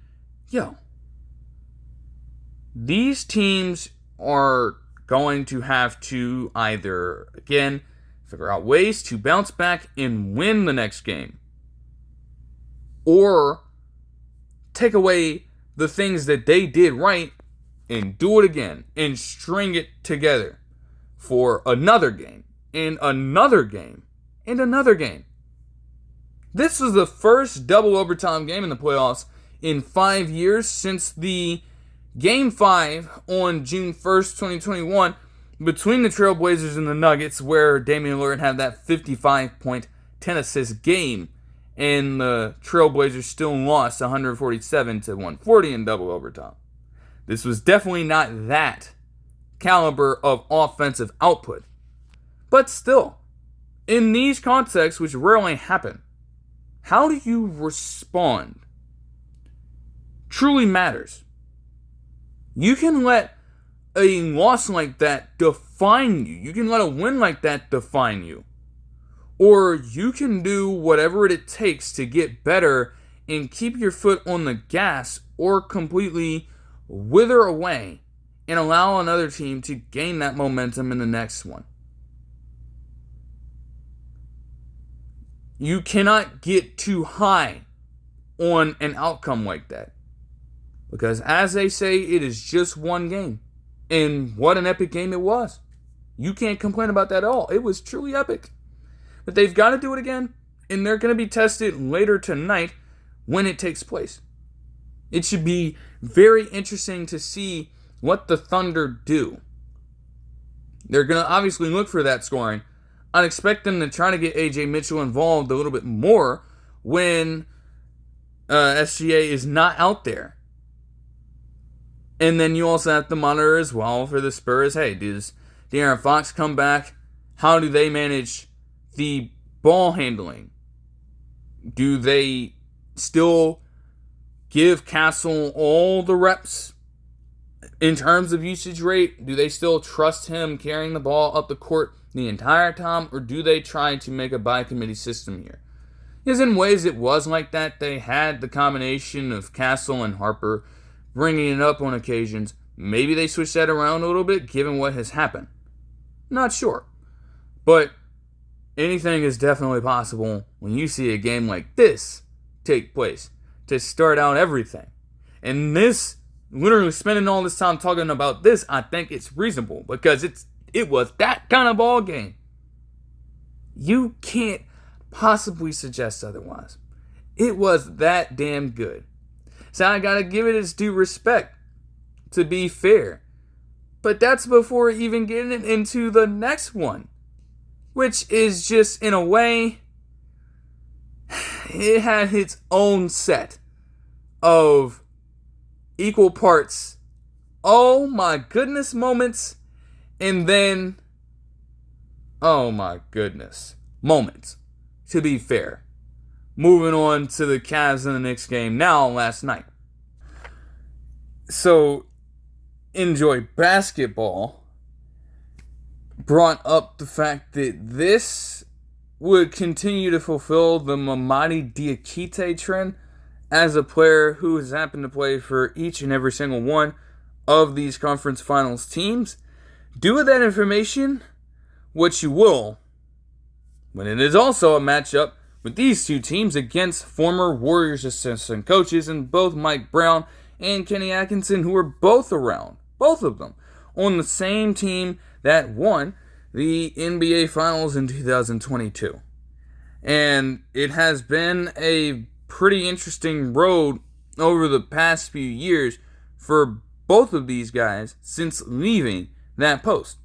Speaker 1: these teams are going to have to either, again, figure out ways to bounce back and win the next game, or take away the things that they did right and do it again and string it together for another game and another game and another game. This was the first double overtime game in the playoffs in 5 years since the Game 5 on June 1st, 2021 between the Trailblazers and the Nuggets, where Damian Lillard had that 55-point, 10-assist game, and the Trailblazers still lost 147-140 in double overtime. This was definitely not that caliber of offensive output. But still, in these contexts, which rarely happen, how do you respond truly matters. You can let a loss like that define you. You can let a win like that define you. Or you can do whatever it takes to get better and keep your foot on the gas, or completely wither away and allow another team to gain that momentum in the next one. You cannot get too high on an outcome like that. Because as they say, it is just one game. And what an epic game it was. You can't complain about that at all. It was truly epic. But they've got to do it again. And they're going to be tested later tonight when it takes place. It should be very interesting to see what the Thunder do. They're going to obviously look for that scoring. I'd expect them to try to get A.J. Mitchell involved a little bit more when SGA is not out there. And then you also have to monitor as well for the Spurs. Hey, does De'Aaron Fox come back? How do they manage the ball handling? Do they still give Castle all the reps in terms of usage rate? Do they still trust him carrying the ball up the court the entire time? Or do they try to make a by-committee system here? Because in ways it was like that. They had the combination of Castle and Harper bringing it up on occasions. Maybe they switched that around a little bit given what has happened. Not sure. But anything is definitely possible when you see a game like this take place to start out everything. And this, literally spending all this time talking about this, I think it's reasonable because it was that kind of ball game. You can't possibly suggest otherwise. It was that damn good. So I gotta give it its due respect, to be fair. But that's before even getting into the next one, which is just, in a way, it had its own set of equal parts, oh my goodness moments, and then, oh my goodness moments, to be fair. Moving on to the Cavs in the Knicks game now last night. So, Enjoy Basketball brought up the fact that this would continue to fulfill the Mamadi Diakite trend as a player who has happened to play for each and every single one of these conference finals teams. Do with that information what you will, when it is also a matchup with these two teams against former Warriors assistant coaches and both Mike Brown and Kenny Atkinson, who were both around, both of them, on the same team that won the NBA Finals in 2022. And it has been a pretty interesting road over the past few years for both of these guys since leaving that post.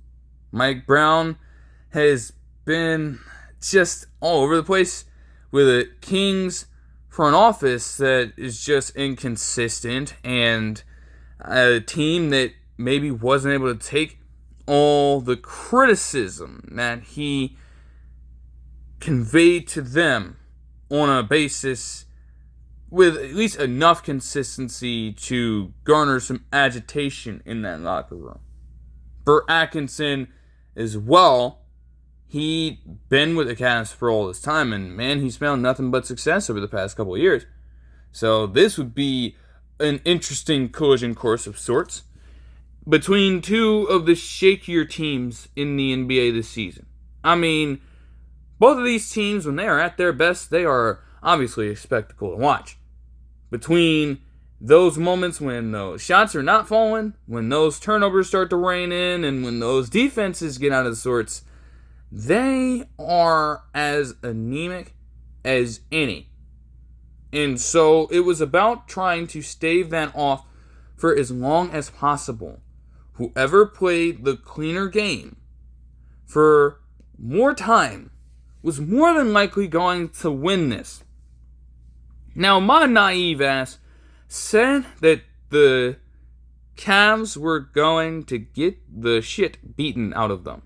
Speaker 1: Mike Brown has been just all over the place with a Kings front office that is just inconsistent, and a team that maybe wasn't able to take all the criticism that he conveyed to them on a basis with at least enough consistency to garner some agitation in that locker room. For Atkinson as well, he'd been with the Cavs for all this time, and man, he's found nothing but success over the past couple of years. So this would be an interesting collision course of sorts between two of the shakier teams in the NBA this season. I mean, both of these teams, when they are at their best, they are obviously a spectacle to watch. Between those moments when those shots are not falling, when those turnovers start to rain in, and when those defenses get out of sorts, they are as anemic as any. And so it was about trying to stave that off for as long as possible. Whoever played the cleaner game for more time was more than likely going to win this. Now, my naive ass said that the Cavs were going to get the shit beaten out of them.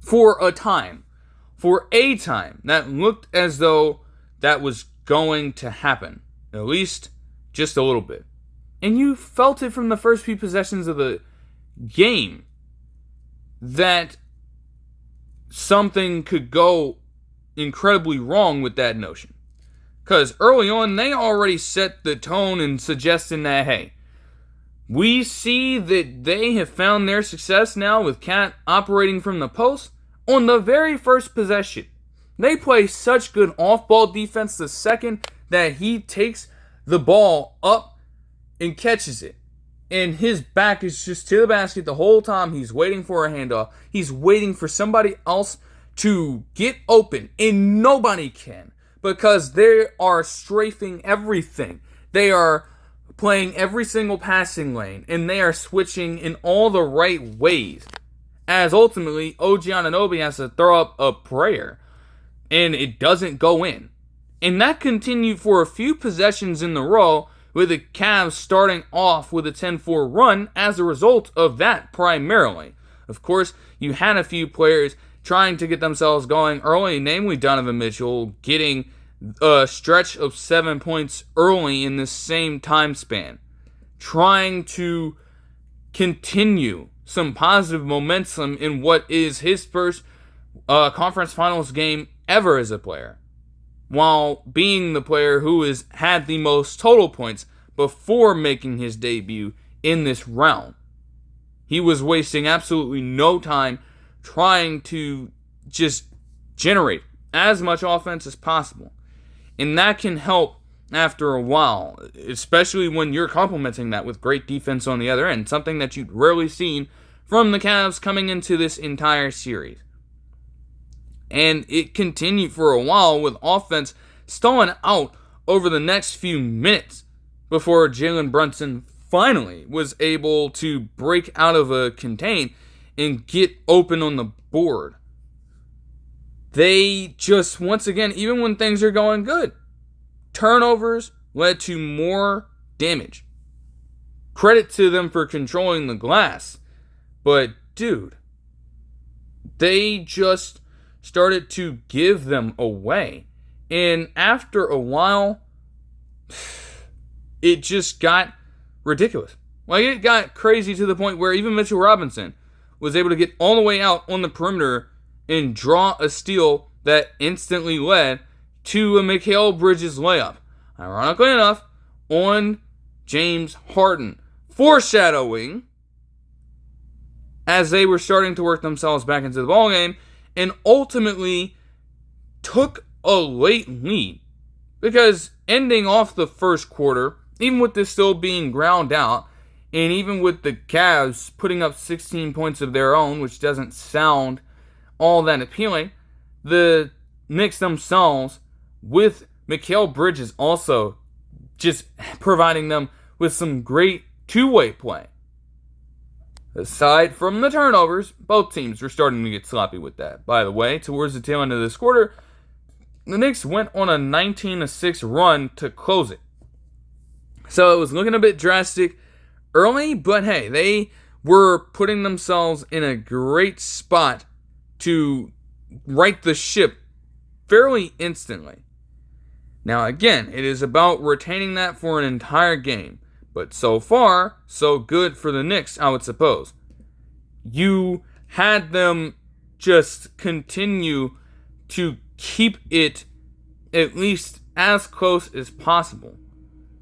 Speaker 1: For a time, that looked as though that was going to happen. At least just a little bit. And you felt it from the first few possessions of the game that something could go incredibly wrong with that notion. Because early on, they already set the tone in suggesting that, hey, we see that they have found their success now with Cat operating from the post on the very first possession. They play such good off-ball defense the second that he takes the ball up and catches it. And his back is just to the basket the whole time. He's waiting for a handoff. He's waiting for somebody else to get open. And nobody can. Because they are strafing everything. They are playing every single passing lane. And they are switching in all the right ways. As ultimately, OG Anunoby has to throw up a prayer. And it doesn't go in. And that continued for a few possessions in the row, with the Cavs starting off with a 10-4 run as a result of that primarily. Of course, you had a few players trying to get themselves going early, namely Donovan Mitchell, getting a stretch of 7 points early in the same time span, trying to continue some positive momentum in what is his first conference finals game ever as a player, while being the player who has had the most total points before making his debut in this round. He was wasting absolutely no time trying to just generate as much offense as possible. And that can help after a while, especially when you're complementing that with great defense on the other end, something that you'd rarely seen from the Cavs coming into this entire series. And it continued for a while with offense stalling out over the next few minutes before Jalen Brunson finally was able to break out of a contain and get open on the board. They just, once again, even when things are going good, turnovers led to more damage. Credit to them for controlling the glass. But, dude, they just started to give them away. And after a while, it just got ridiculous. Like, it got crazy to the point where even Mitchell Robinson was able to get all the way out on the perimeter and draw a steal that instantly led to a Mikal Bridges layup. Ironically enough, on James Harden. Foreshadowing as they were starting to work themselves back into the ballgame, and ultimately took a late lead. Because ending off the first quarter, even with this still being ground out, and even with the Cavs putting up 16 points of their own, which doesn't sound all that appealing, the Knicks themselves, with Mikal Bridges also just providing them with some great two-way play, Aside from the turnovers, both teams were starting to get sloppy with that. By the way, towards the tail end of this quarter, the Knicks went on a 19-6 run to close it. So it was looking a bit drastic early, but hey, they were putting themselves in a great spot to right the ship fairly instantly. Now again, it is about retaining that for an entire game. But so far, so good for the Knicks, I would suppose. You had them just continue to keep it at least as close as possible.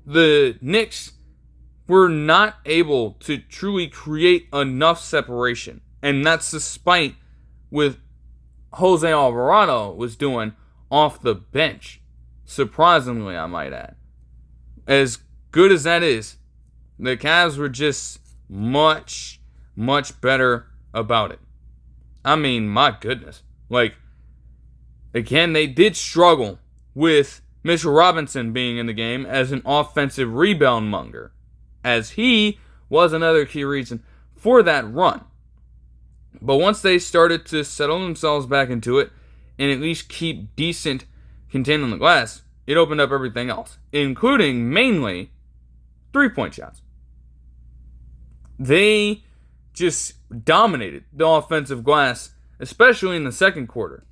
Speaker 1: The Knicks were not able to truly create enough separation. And that's despite what Jose Alvarado was doing off the bench. Surprisingly, I might add. As good as that is, the Cavs were just much, much better about it. I mean, my goodness. Again, they did struggle with Mitchell Robinson being in the game as an offensive rebound monger, as he was another key reason for that run. But once they started to settle themselves back into it and at least keep decent containment on the glass, it opened up everything else, including mainly three-point shots. They just dominated the offensive glass, especially in the second quarter.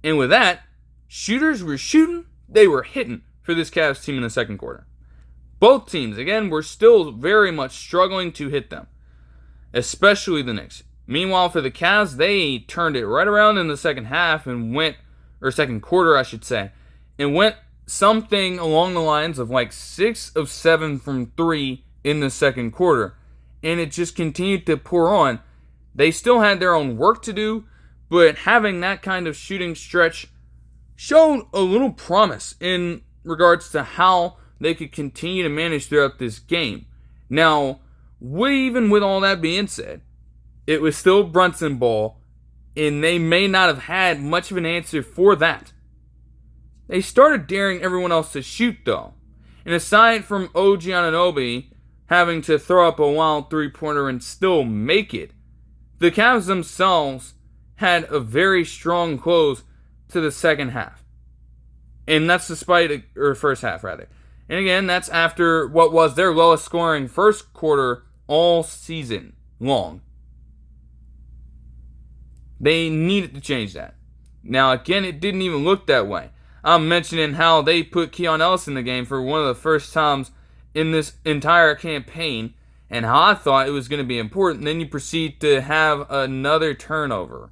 Speaker 1: And with that, shooters were shooting, they were hitting for this Cavs team in the second quarter. Both teams, again, were still very much struggling to hit them, especially the Knicks. Meanwhile, for the Cavs, they turned it right around in the second half and second quarter, I should say, and went something along the lines of 6 of 7 from 3 in the second quarter. And it just continued to pour on. They still had their own work to do, but having that kind of shooting stretch showed a little promise in regards to how they could continue to manage throughout this game. Now, even with all that being said, it was still Brunson ball, and they may not have had much of an answer for that. They started daring everyone else to shoot, though. And aside from OG Anunoby having to throw up a wild three-pointer and still make it, the Cavs themselves had a very strong close to the second half. And that's first half, rather. And again, that's after what was their lowest scoring first quarter all season long. They needed to change that. Now, again, it didn't even look that way. I'm mentioning how they put Keon Ellis in the game for one of the first times in this entire campaign, and how I thought it was going to be important. Then you proceed to have another turnover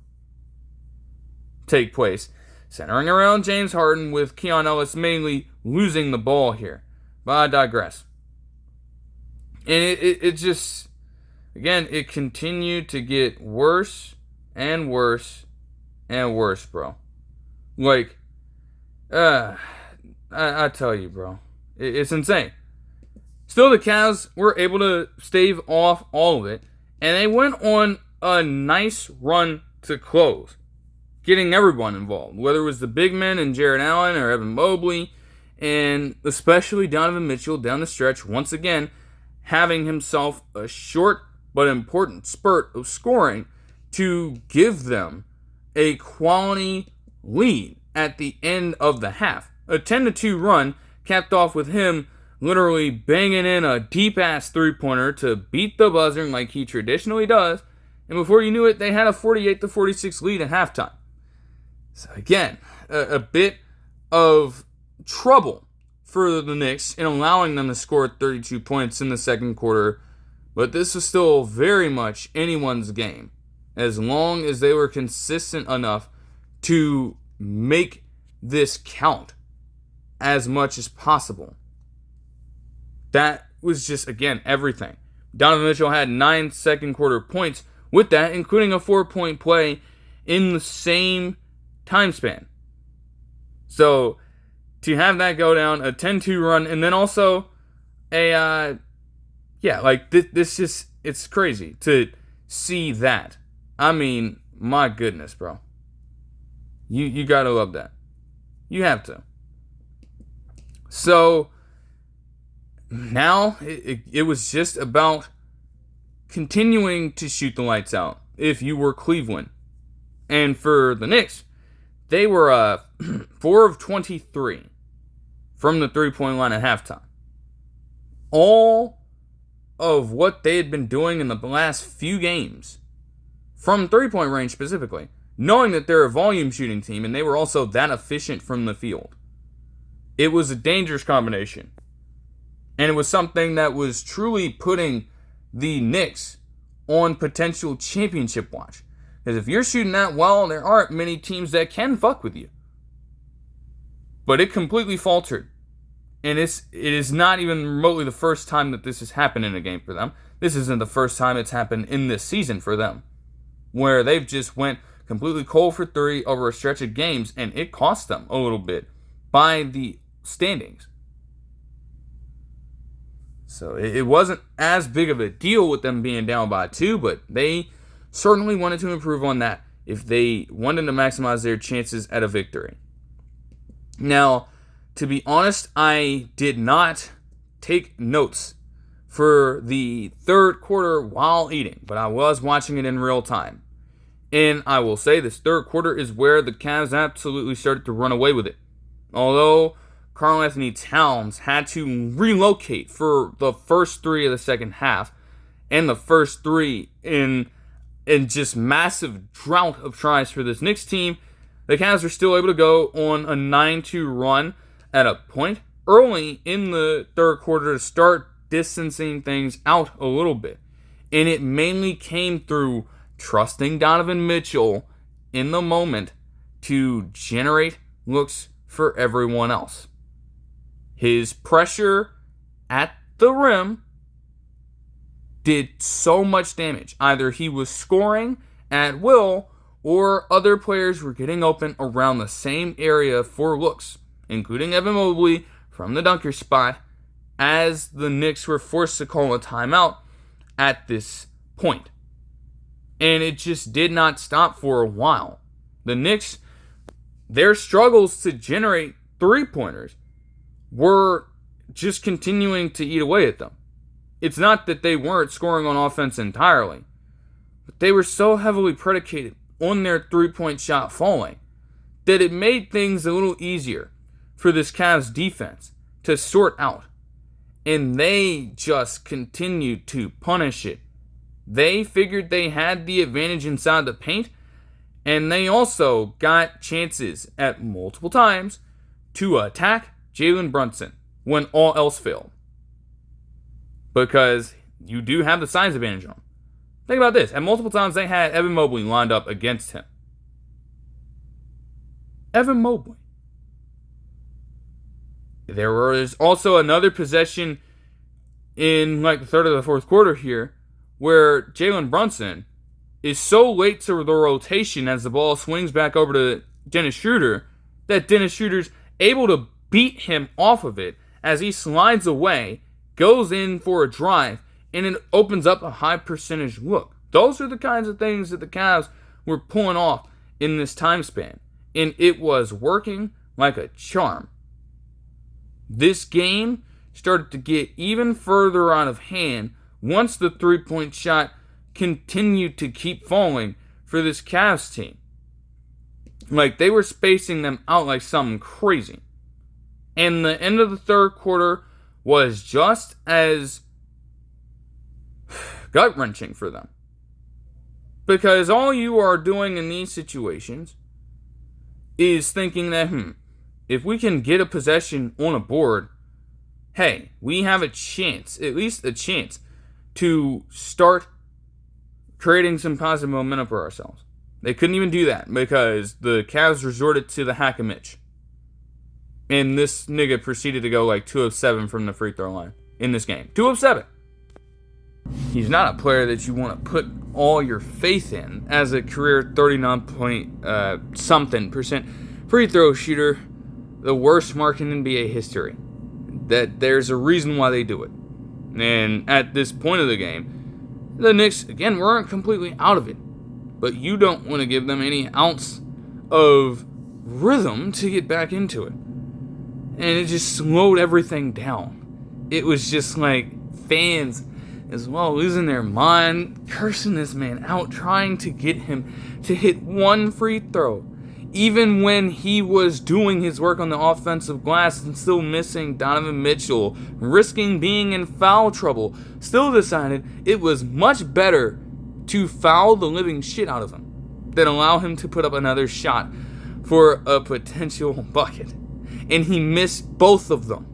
Speaker 1: take place, centering around James Harden, with Keon Ellis mainly losing the ball here. But I digress. And it just, again, it continued to get worse and worse and worse, bro. I tell you, bro, it's insane. Still, the Cavs were able to stave off all of it, and they went on a nice run to close, getting everyone involved, whether it was the big men and Jarrett Allen or Evan Mobley, and especially Donovan Mitchell down the stretch, once again, having himself a short but important spurt of scoring to give them a quality lead at the end of the half. A 10-2 run capped off with him literally banging in a deep-ass three-pointer to beat the buzzer like he traditionally does, and before you knew it, they had a 48-46 lead at halftime. So again, a bit of trouble for the Knicks in allowing them to score 32 points in the second quarter, but this was still very much anyone's game, as long as they were consistent enough to make this count as much as possible. That was just, again, everything. Donovan Mitchell had 9 second quarter points with that, including a 4-point play in the same time span. So, to have that go down, a 10-2 run, and then also this just, it's crazy to see that. I mean, my goodness, bro. You gotta love that. You have to. So, now it was just about continuing to shoot the lights out if you were Cleveland. And for the Knicks, they were 4 of 23 from the three-point line at halftime. All of what they had been doing in the last few games, from three-point range specifically, knowing that they're a volume shooting team and they were also that efficient from the field. It was a dangerous combination. And it was something that was truly putting the Knicks on potential championship watch. Because if you're shooting that well, there aren't many teams that can fuck with you. But it completely faltered. And it is not even remotely the first time that this has happened in a game for them. This isn't the first time it's happened in this season for them, where they've just went completely cold for three over a stretch of games, and it cost them a little bit by the standings. So it wasn't as big of a deal with them being down by 2, but they certainly wanted to improve on that if they wanted to maximize their chances at a victory. Now, to be honest, I did not take notes for the third quarter while eating, but I was watching it in real time. And I will say this third quarter is where the Cavs absolutely started to run away with it. Although Karl-Anthony Towns had to relocate for the first 3 of the second half and the first 3 in just massive drought of tries for this Knicks team, the Cavs were still able to go on a 9-2 run at a point early in the third quarter to start distancing things out a little bit. And it mainly came through trusting Donovan Mitchell in the moment to generate looks for everyone else. His pressure at the rim did so much damage. Either he was scoring at will or other players were getting open around the same area for looks, including Evan Mobley from the dunker spot, as the Knicks were forced to call a timeout at this point. And it just did not stop for a while. The Knicks, their struggles to generate three-pointers were just continuing to eat away at them. It's not that they weren't scoring on offense entirely, but they were so heavily predicated on their three-point shot falling that it made things a little easier for this Cavs defense to sort out. And they just continued to punish it. They figured they had the advantage inside the paint, and they also got chances at multiple times to attack Jalen Brunson when all else failed. Because you do have the size advantage on him. Think about this. At multiple times, they had Evan Mobley lined up against him. Evan Mobley. There was also another possession in the third or the fourth quarter here where Jalen Brunson is so late to the rotation as the ball swings back over to Dennis Schroeder that Dennis Schroeder's able to beat him off of it as he slides away, goes in for a drive, and it opens up a high percentage look. Those are the kinds of things that the Cavs were pulling off in this time span, and it was working like a charm. This game started to get even further out of hand once the three-point shot continued to keep falling for this Cavs team. They were spacing them out like something crazy. And the end of the third quarter was just as gut-wrenching for them. Because all you are doing in these situations is thinking that, if we can get a possession on a board, hey, we have a chance, at least a chance, to start creating some positive momentum for ourselves. They couldn't even do that because the Cavs resorted to the hack-a-mitch. And this nigga proceeded to go 2 of 7 from the free throw line in this game. 2 of 7. He's not a player that you want to put all your faith in as a career 39-something% free throw shooter, the worst mark in NBA history. That there's a reason why they do it. And at this point of the game, the Knicks, again, weren't completely out of it. But you don't want to give them any ounce of rhythm to get back into it. And it just slowed everything down. It was just fans as well, losing their mind, cursing this man out, trying to get him to hit one free throw. Even when he was doing his work on the offensive glass and still missing Donovan Mitchell, risking being in foul trouble, still decided it was much better to foul the living shit out of him than allow him to put up another shot for a potential bucket. And he missed both of them.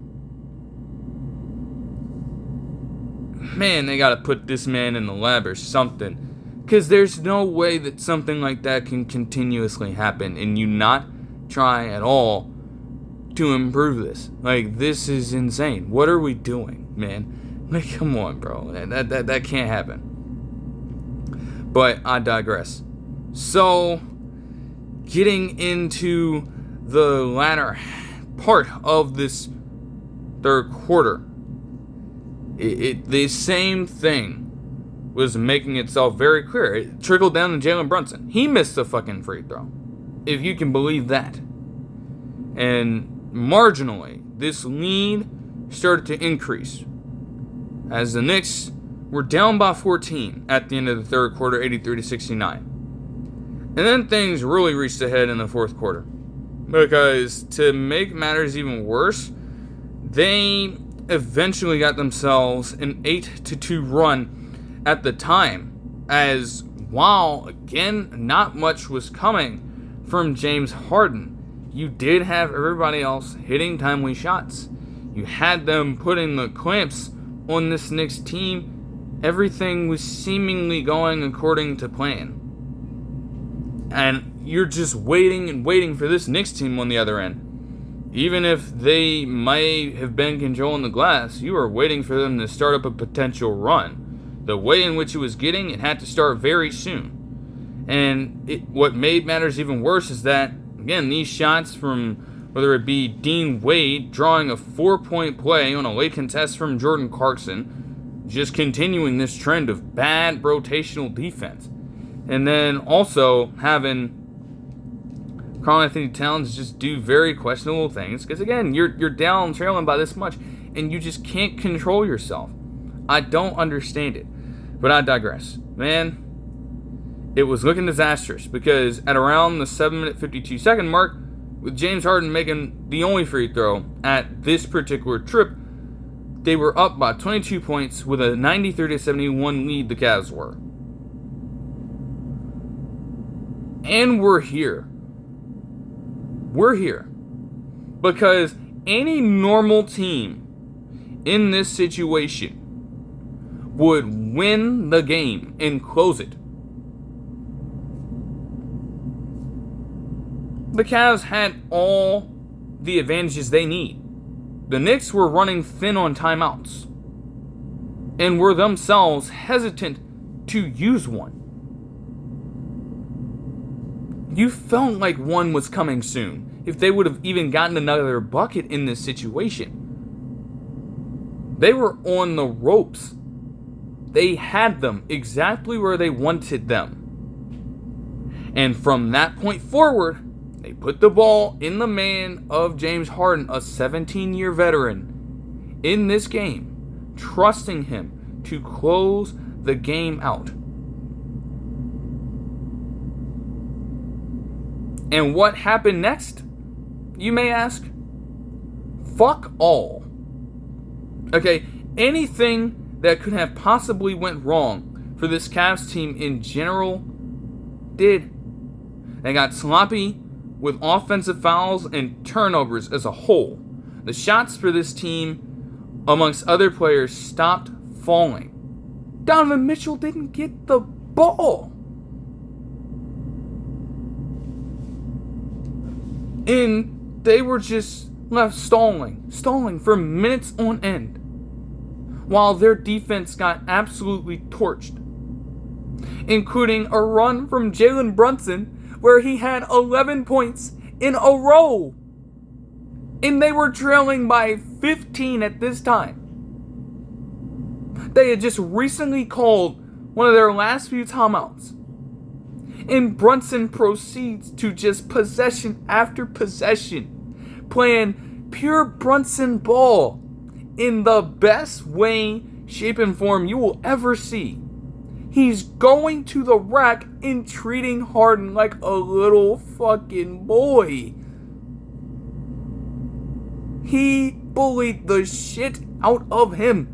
Speaker 1: Man, they gotta put this man in the lab or something. Because there's no way that something like that can continuously happen and you not try at all to improve this. Like, this is insane. What are we doing, man? Like, come on, bro. That can't happen. But I digress. So, getting into the latter part of this third quarter, the same thing was making itself very clear. It trickled down to Jalen Brunson. He missed a fucking free throw, if you can believe that. And marginally, this lead started to increase as the Knicks were down by 14 at the end of the third quarter, 83-69. And then things really reached a head in the fourth quarter, because to make matters even worse, they eventually got themselves an 8-2 run at the time, as while, again, not much was coming from James Harden, you did have everybody else hitting timely shots. You had them putting the clamps on this Knicks team. Everything was seemingly going according to plan. And you're just waiting and waiting for this Knicks team on the other end. Even if they may have been controlling the glass, you are waiting for them to start up a potential run. The way in which it was getting, it had to start very soon. And what made matters even worse is that, again, these shots from, whether it be Dean Wade drawing a 4-point play on a late contest from Jordan Clarkson, just continuing this trend of bad rotational defense. And then also having Karl-Anthony Towns just do very questionable things. Because again, you're down trailing by this much, and you just can't control yourself. I don't understand it. But I digress. Man, it was looking disastrous, because at around the 7-minute 52-second mark, with James Harden making the only free throw at this particular trip, they were up by 22 points with a 93-71 lead, the Cavs were. And we're here. We're here. Because any normal team in this situation would win the game and close it. The Cavs had all the advantages they need. The Knicks were running thin on timeouts and were themselves hesitant to use one. You felt like one was coming soon if they would have even gotten another bucket in this situation. They were on the ropes. They had them exactly where they wanted them. And from that point forward, they put the ball in the man of James Harden, a 17-year veteran, in this game, trusting him to close the game out. And what happened next, you may ask? Fuck all. Okay, anything that could have possibly went wrong for this Cavs team in general did. They got sloppy with offensive fouls and turnovers as a whole. The shots for this team, amongst other players, stopped falling. Donovan Mitchell didn't get the ball. And they were just left stalling for minutes on end, while their defense got absolutely torched, including a run from Jalen Brunson where he had 11 points in a row, and they were trailing by 15 at this time. They had just recently called one of their last few timeouts, and Brunson proceeds to just possession after possession, playing pure Brunson ball in the best way shape, and form you will ever see. He's going to the rack and treating Harden like a little fucking boy. He bullied the shit out of him.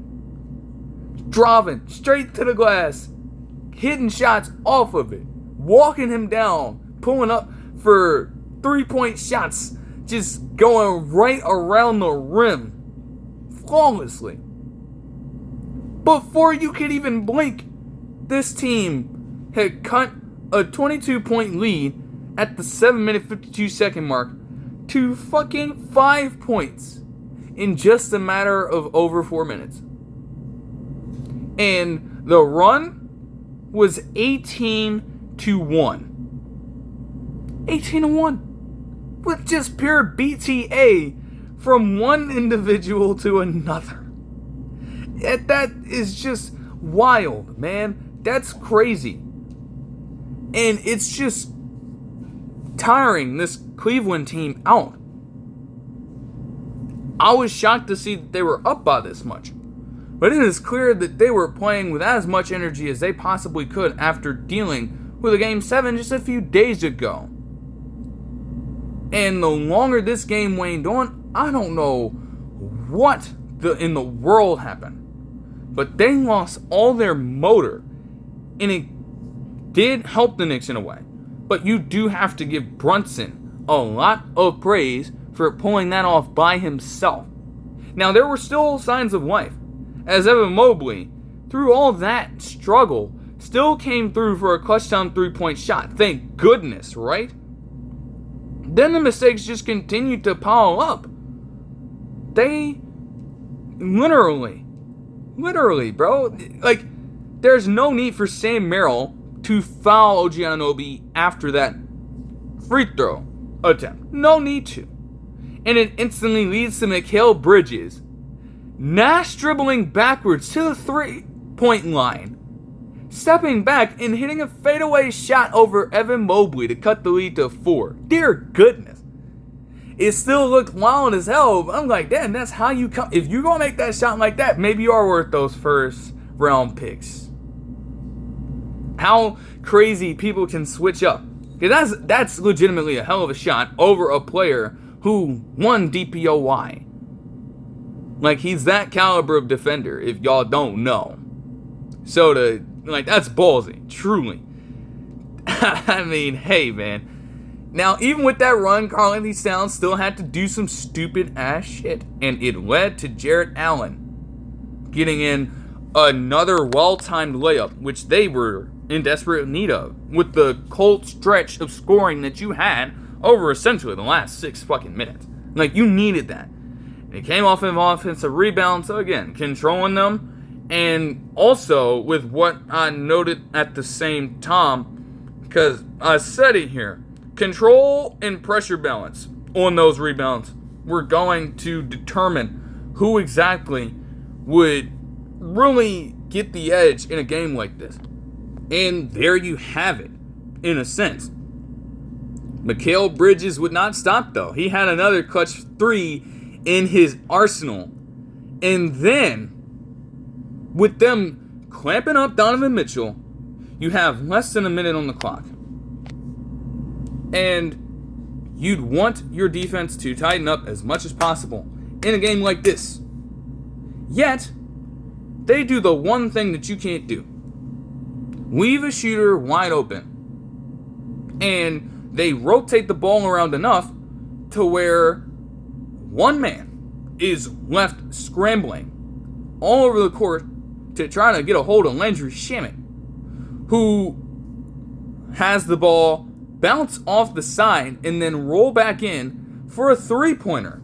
Speaker 1: Driving straight to the glass, hitting shots off of it, walking him down, pulling up for 3-point shots, just going right around the rim flawlessly. Before you could even blink, this team had cut a 22-point lead at the 7-minute 52-second mark to fucking 5 points in just a matter of over 4 minutes. And the run was 18-1. 18-1. With just pure BTA from one individual to another. That is just wild, man. That's crazy. And it's just tiring this Cleveland team out. I was shocked to see that they were up by this much. But it is clear that they were playing with as much energy as they possibly could after dealing with a Game 7 just a few days ago. And the longer this game waned on, I don't know what in the world happened. But they lost all their motor. And it did help the Knicks in a way. But you do have to give Brunson a lot of praise for pulling that off by himself. Now, there were still signs of life, as Evan Mobley, through all that struggle, still came through for a clutch time 3-point shot. Thank goodness, right? Then the mistakes just continued to pile up. They literally, bro, like, there's no need for Sam Merrill to foul OG Anunoby after that free throw attempt. No need to. And it instantly leads to Mikal Bridges Nash dribbling backwards to the 3-point line, stepping back and hitting a fadeaway shot over Evan Mobley to cut the lead to 4. Dear goodness. It still looked wild as hell, but I'm like, damn, that's how you come. If you're going to make that shot like that, maybe you are worth those first round picks. How crazy people can switch up. Because that's legitimately a hell of a shot over a player who won DPOY. Like, he's that caliber of defender, if y'all don't know. So, that's ballsy, truly. I mean, hey, man. Now, even with that run, Karl-Anthony Towns still had to do some stupid-ass shit. And it led to Jarrett Allen getting in another well-timed layup, which they were in desperate need of, with the cold stretch of scoring that you had over essentially the last 6 fucking minutes. Like, you needed that. It came off of offensive rebound, so again, controlling them, and also with what I noted at the same time, because I said it here, control and pressure balance on those rebounds were going to determine who exactly would really get the edge in a game like this. And there you have it, in a sense. Mikal Bridges would not stop, though. He had another clutch 3 in his arsenal. And then, with them clamping up Donovan Mitchell, you have less than a minute on the clock. And you'd want your defense to tighten up as much as possible in a game like this. Yet, they do the one thing that you can't do. Leave a shooter wide open. And they rotate the ball around enough to where one man is left scrambling all over the court to try to get a hold of Landry Shamet, who has the ball bounce off the side and then roll back in for a 3-pointer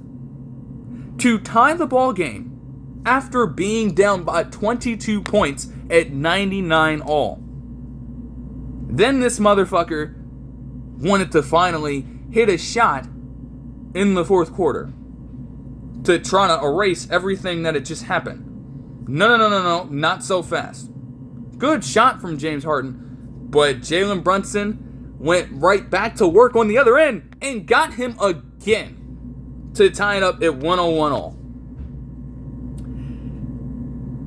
Speaker 1: to tie the ball game after being down by 22 points at 99 all. Then this motherfucker wanted to finally hit a shot in the fourth quarter to try to erase everything that had just happened. No, not so fast. Good shot from James Harden, but Jalen Brunson went right back to work on the other end and got him again to tie it up at 101 all.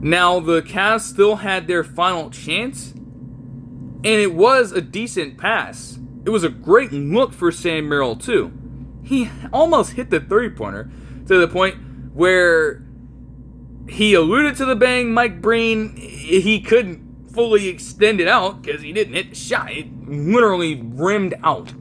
Speaker 1: Now, the Cavs still had their final chance, and it was a decent pass. It was a great look for Sam Merrill, too. He almost hit the three-pointer to the point where he alluded to the bang. Mike Breen, he couldn't fully extend it out because he didn't hit the shot. It literally rimmed out.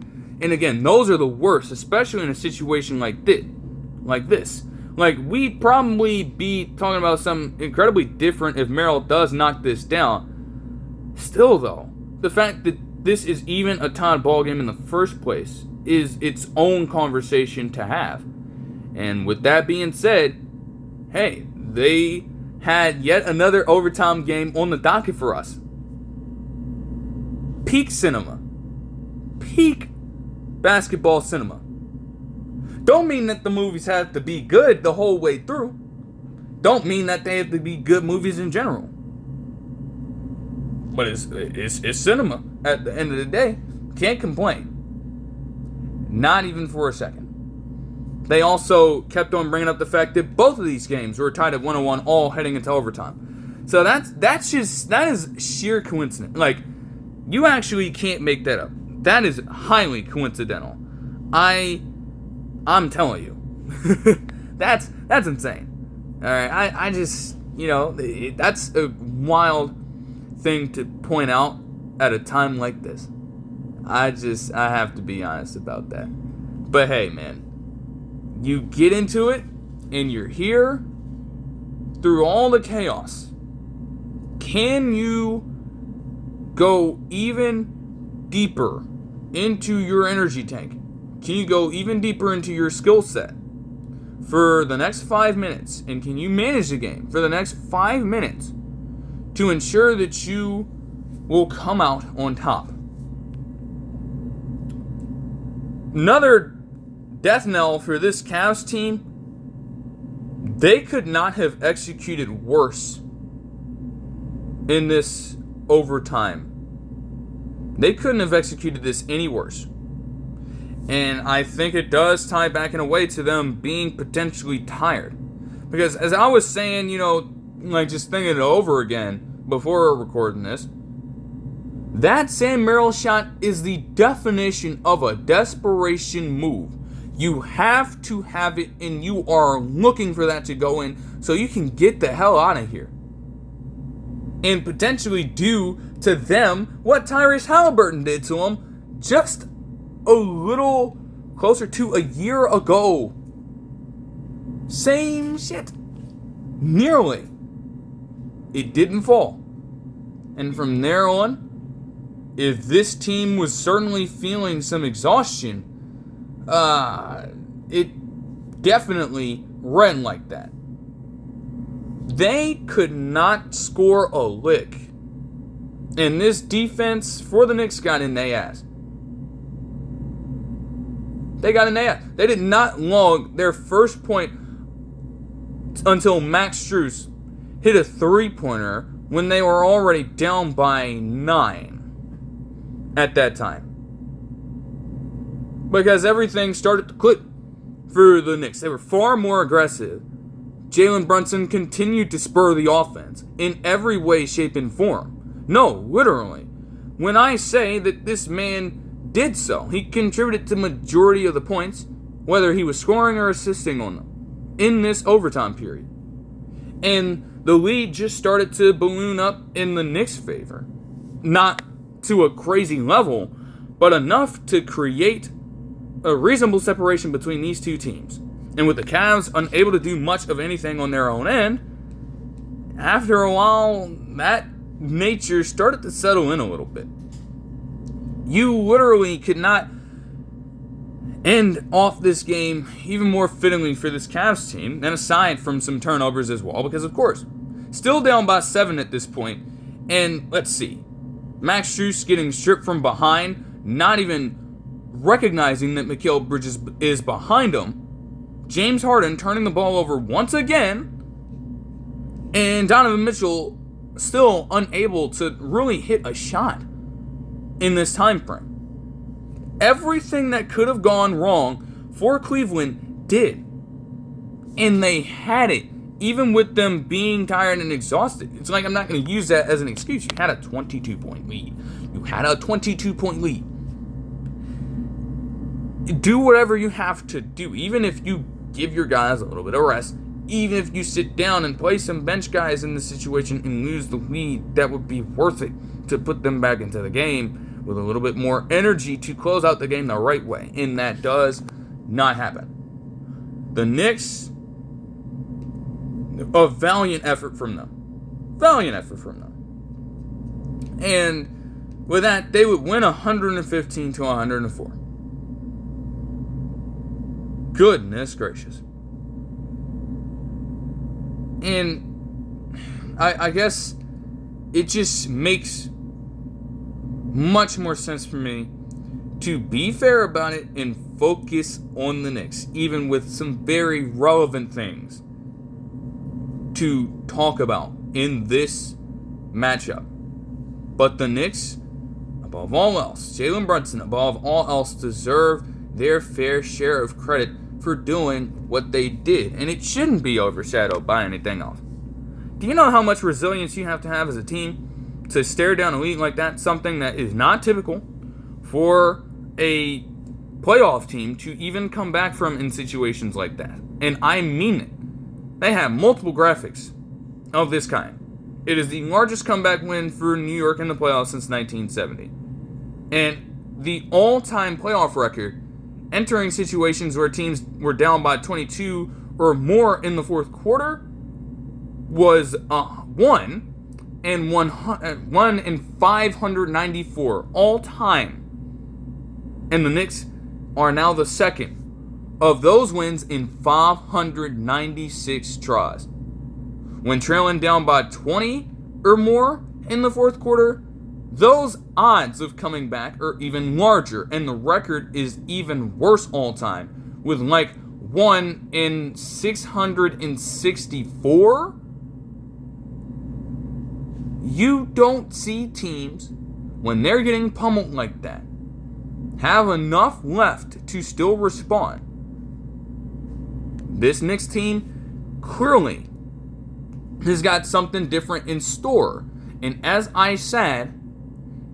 Speaker 1: And again, those are the worst, especially in a situation like this. Like, we'd probably be talking about something incredibly different if Merrill does knock this down. Still, though, the fact that this is even a tied ball game in the first place is its own conversation to have. And with that being said, hey, they had yet another overtime game on the docket for us. Peak cinema. Peak basketball cinema. Don't mean that the movies have to be good the whole way through. Don't mean that they have to be good movies in general. But it's cinema at the end of the day. Can't complain. Not even for a second. They also kept on bringing up the fact that both of these games were tied at 1-1, all heading into overtime. So that is sheer coincidence. Like, you actually can't make that up. That is highly coincidental. I'm telling you. that's insane. Alright, I just, that's a wild thing to point out at a time like this. I have to be honest about that. But hey, man, you get into it, and you're here through all the chaos. Can you go even deeper into your energy tank? Can you go even deeper into your skill set for the next 5 minutes? And can you manage the game for the next 5 minutes to ensure that you will come out on top? Another death knell for this Cavs team. They could not have executed worse in this overtime. They couldn't have executed this any worse. And I think it does tie back in a way to them being potentially tired. Because as I was saying, just thinking it over again before recording this, that Sam Merrill shot is the definition of a desperation move. You have to have it, and you are looking for that to go in so you can get the hell out of here. And potentially do to them what Tyrese Halliburton did to him just a little closer to a year ago. Same shit. Nearly. It didn't fall. And from there on, if this team was certainly feeling some exhaustion, it definitely ran like that. They could not score a lick. And this defense for the Knicks got in their ass. They got in their ass. They did not log their first point until Max Strus hit a three-pointer when they were already down by 9 at that time. Because everything started to click for the Knicks. They were far more aggressive. Jalen Brunson continued to spur the offense in every way, shape, and form. No, literally. When I say that this man did so, he contributed to the majority of the points, whether he was scoring or assisting on them, in this overtime period. And the lead just started to balloon up in the Knicks' favor. Not to a crazy level, but enough to create a reasonable separation between these two teams. And with the Cavs unable to do much of anything on their own end, after a while, that nature started to settle in a little bit. You literally could not end off this game even more fittingly for this Cavs team, and aside from some turnovers as well, because of course, still down by 7 at this point, and let's see, Max Strus getting stripped from behind, not even recognizing that Mikal Bridges is behind him, James Harden turning the ball over once again, and Donovan Mitchell still unable to really hit a shot in this time frame. Everything that could have gone wrong for Cleveland did. And they had it even with them being tired and exhausted, it's like I'm not going to use that as an excuse. You had a 22-point lead. You had a 22-point lead. Do whatever you have to do, even if you give your guys a little bit of rest, even if you sit down and play some bench guys in the situation and lose the lead, that would be worth it to put them back into the game with a little bit more energy to close out the game the right way. And that does not happen. The Knicks, a valiant effort from them. Valiant effort from them. And with that, they would win 115 to 104. Goodness gracious. And I guess it just makes much more sense for me to be fair about it and focus on the Knicks, even with some very relevant things to talk about in this matchup. But the Knicks, above all else, Jalen Brunson, above all else, deserve their fair share of credit for doing what they did, and it shouldn't be overshadowed by anything else. Do you know how much resilience you have to have as a team to stare down a lead like that? Something that is not typical for a playoff team to even come back from in situations like that. And I mean it. They have multiple graphics of this kind. It is the largest comeback win for New York in the playoffs since 1970. And the all-time playoff record entering situations where teams were down by 22 or more in the fourth quarter was 1 in 594 all time. And the Knicks are now the second of those wins in 596 tries. When trailing down by 20 or more in the fourth quarter, those odds of coming back are even larger, and the record is even worse all time, with like 1 in 664. You don't see teams, when they're getting pummeled like that, have enough left to still respond. This Knicks team clearly has got something different in store, and as I said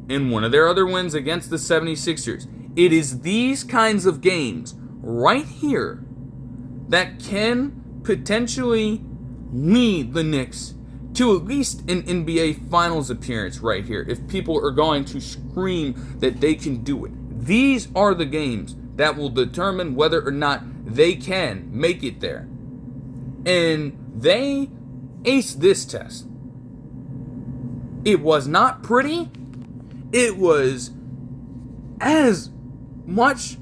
Speaker 1: in one of their other wins against the 76ers, it is these kinds of games right here that can potentially lead the Knicks to at least an NBA Finals appearance right here, if people are going to scream that they can do it. These are the games that will determine whether or not they can make it there. And they aced this test. It was not pretty. It was as much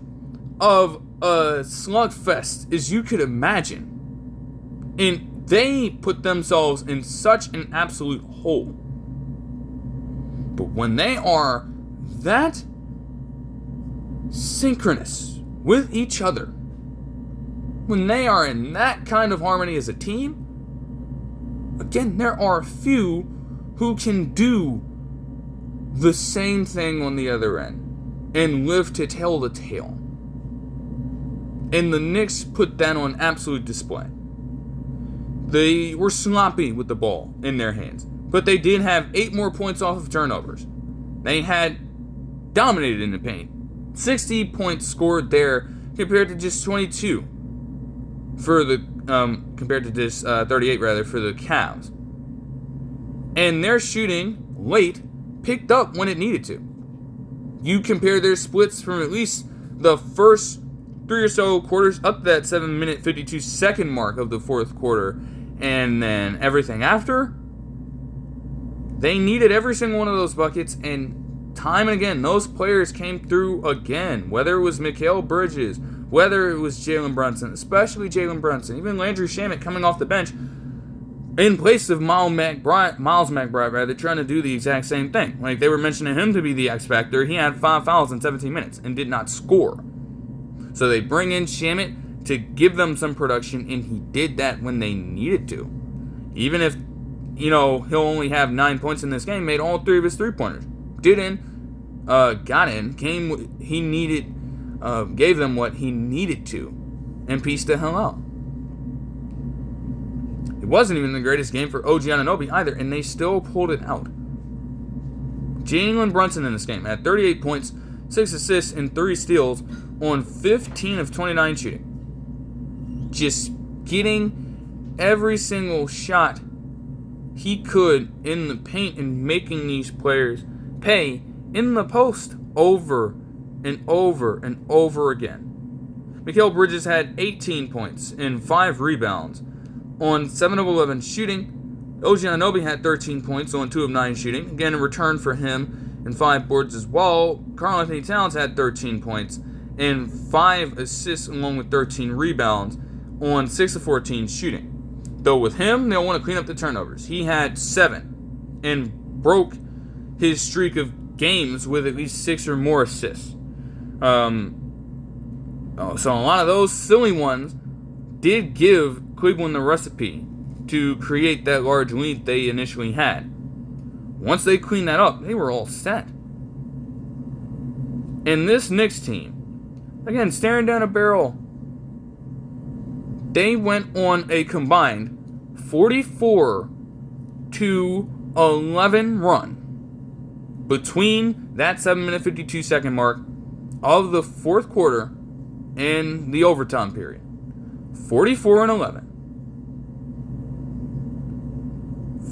Speaker 1: of a slugfest as you could imagine. And they put themselves in such an absolute hole. But when they are that synchronous with each other, when they are in that kind of harmony as a team, again, there are few who can do the same thing on the other end and live to tell the tale. And the Knicks put that on absolute display. They were sloppy with the ball in their hands, but they did have 8 more points off of turnovers. They had dominated in the paint. 60 points scored there compared to just 22 for the compared to just 38 rather for the Cavs. And their shooting late picked up when it needed to. You compare their splits from at least the first 3 or so quarters up to that 7-minute 52-second mark of the fourth quarter, and then everything after, they needed every single one of those buckets, and time and again, those players came through again, whether it was Mikal Bridges, whether it was Jalen Brunson, especially Jalen Brunson, even Landry Shamet coming off the bench, in place of Miles McBride, trying to do the exact same thing. Like, they were mentioning him to be the X Factor. He had 5 fouls in 17 minutes and did not score. So they bring in Shamet to give them some production, and he did that when they needed to. Even if, he'll only have 9 points in this game, made all 3 of his three-pointers. Got in, gave them what he needed to, and pieced the hell out. It wasn't even the greatest game for OG Anunoby either, and they still pulled it out. Jalen Brunson in this game had 38 points, 6 assists, and 3 steals on 15 of 29 shooting. Just getting every single shot he could in the paint and making these players pay in the post over and over and over again. Mikal Bridges had 18 points and 5 rebounds on 7 of 11 shooting. OG Anunoby had 13 points on 2 of 9 shooting. Again, in return for him and 5 boards as well. Karl-Anthony Towns had 13 points and 5 assists along with 13 rebounds on 6 of 14 shooting. Though with him, they'll want to clean up the turnovers. He had 7 and broke his streak of games with at least 6 or more assists. So a lot of those silly ones did give Cleveland the recipe to create that large lead they initially had. Once they cleaned that up, they were all set. And this Knicks team, again, staring down a barrel, they went on a combined 44-11 run between that 7-minute 52-second mark of the fourth quarter and the overtime period. 44-11.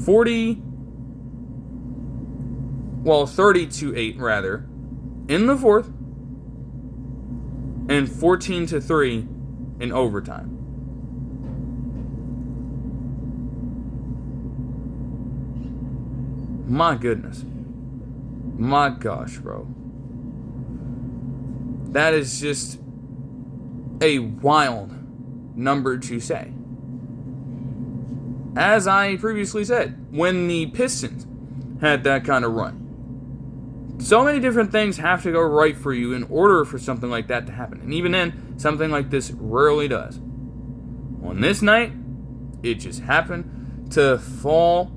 Speaker 1: 30-8 rather, in the fourth, and 14-3 in overtime. My goodness. My gosh, bro. That is just a wild number to say. As I previously said, when the Pistons had that kind of run, so many different things have to go right for you in order for something like that to happen. And even then, something like this rarely does. On this night, it just happened to fall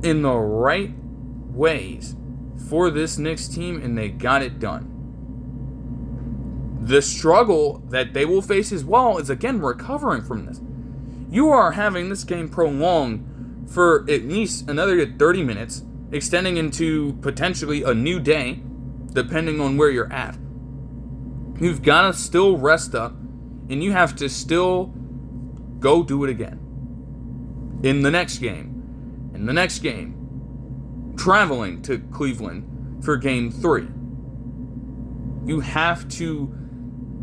Speaker 1: in the right ways for this Knicks team, and they got it done. The struggle that they will face as well is, again, recovering from this. You are having this game prolonged for at least another 30 minutes, extending into potentially a new day, depending on where you're at. You've got to still rest up, and you have to still go do it again. In the next game. Traveling to Cleveland for Game 3. You have to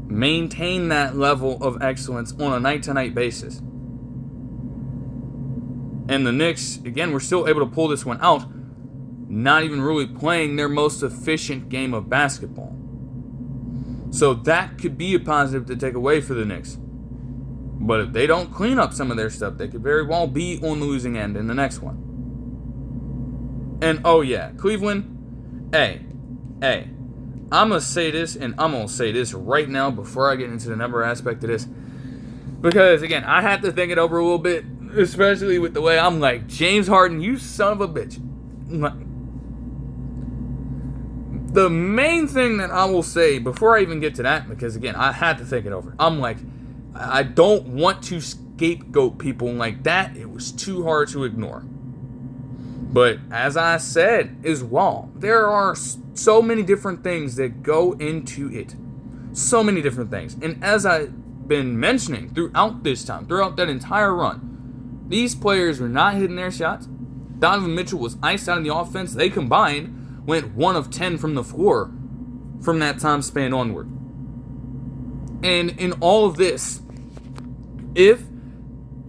Speaker 1: maintain that level of excellence on a night-to-night basis. And the Knicks, again, were still able to pull this one out, not even really playing their most efficient game of basketball. So that could be a positive to take away for the Knicks. But if they don't clean up some of their stuff, they could very well be on the losing end in the next one. And oh yeah, Cleveland, hey, I'm going to say this, and I'm going to say this right now before I get into the number aspect of this. Because, again, I had to think it over a little bit, especially with the way I'm like, James Harden, you son of a bitch. The main thing that I will say before I even get to that, because, again, I had to think it over. I'm like, I don't want to scapegoat people like that. It was too hard to ignore. But as I said as well, there are so many different things that go into it. So many different things. And as I've been mentioning throughout this time, throughout that entire run, these players were not hitting their shots. Donovan Mitchell was iced out of the offense. They combined went 1 of 10 from the floor from that time span onward. And in all of this, if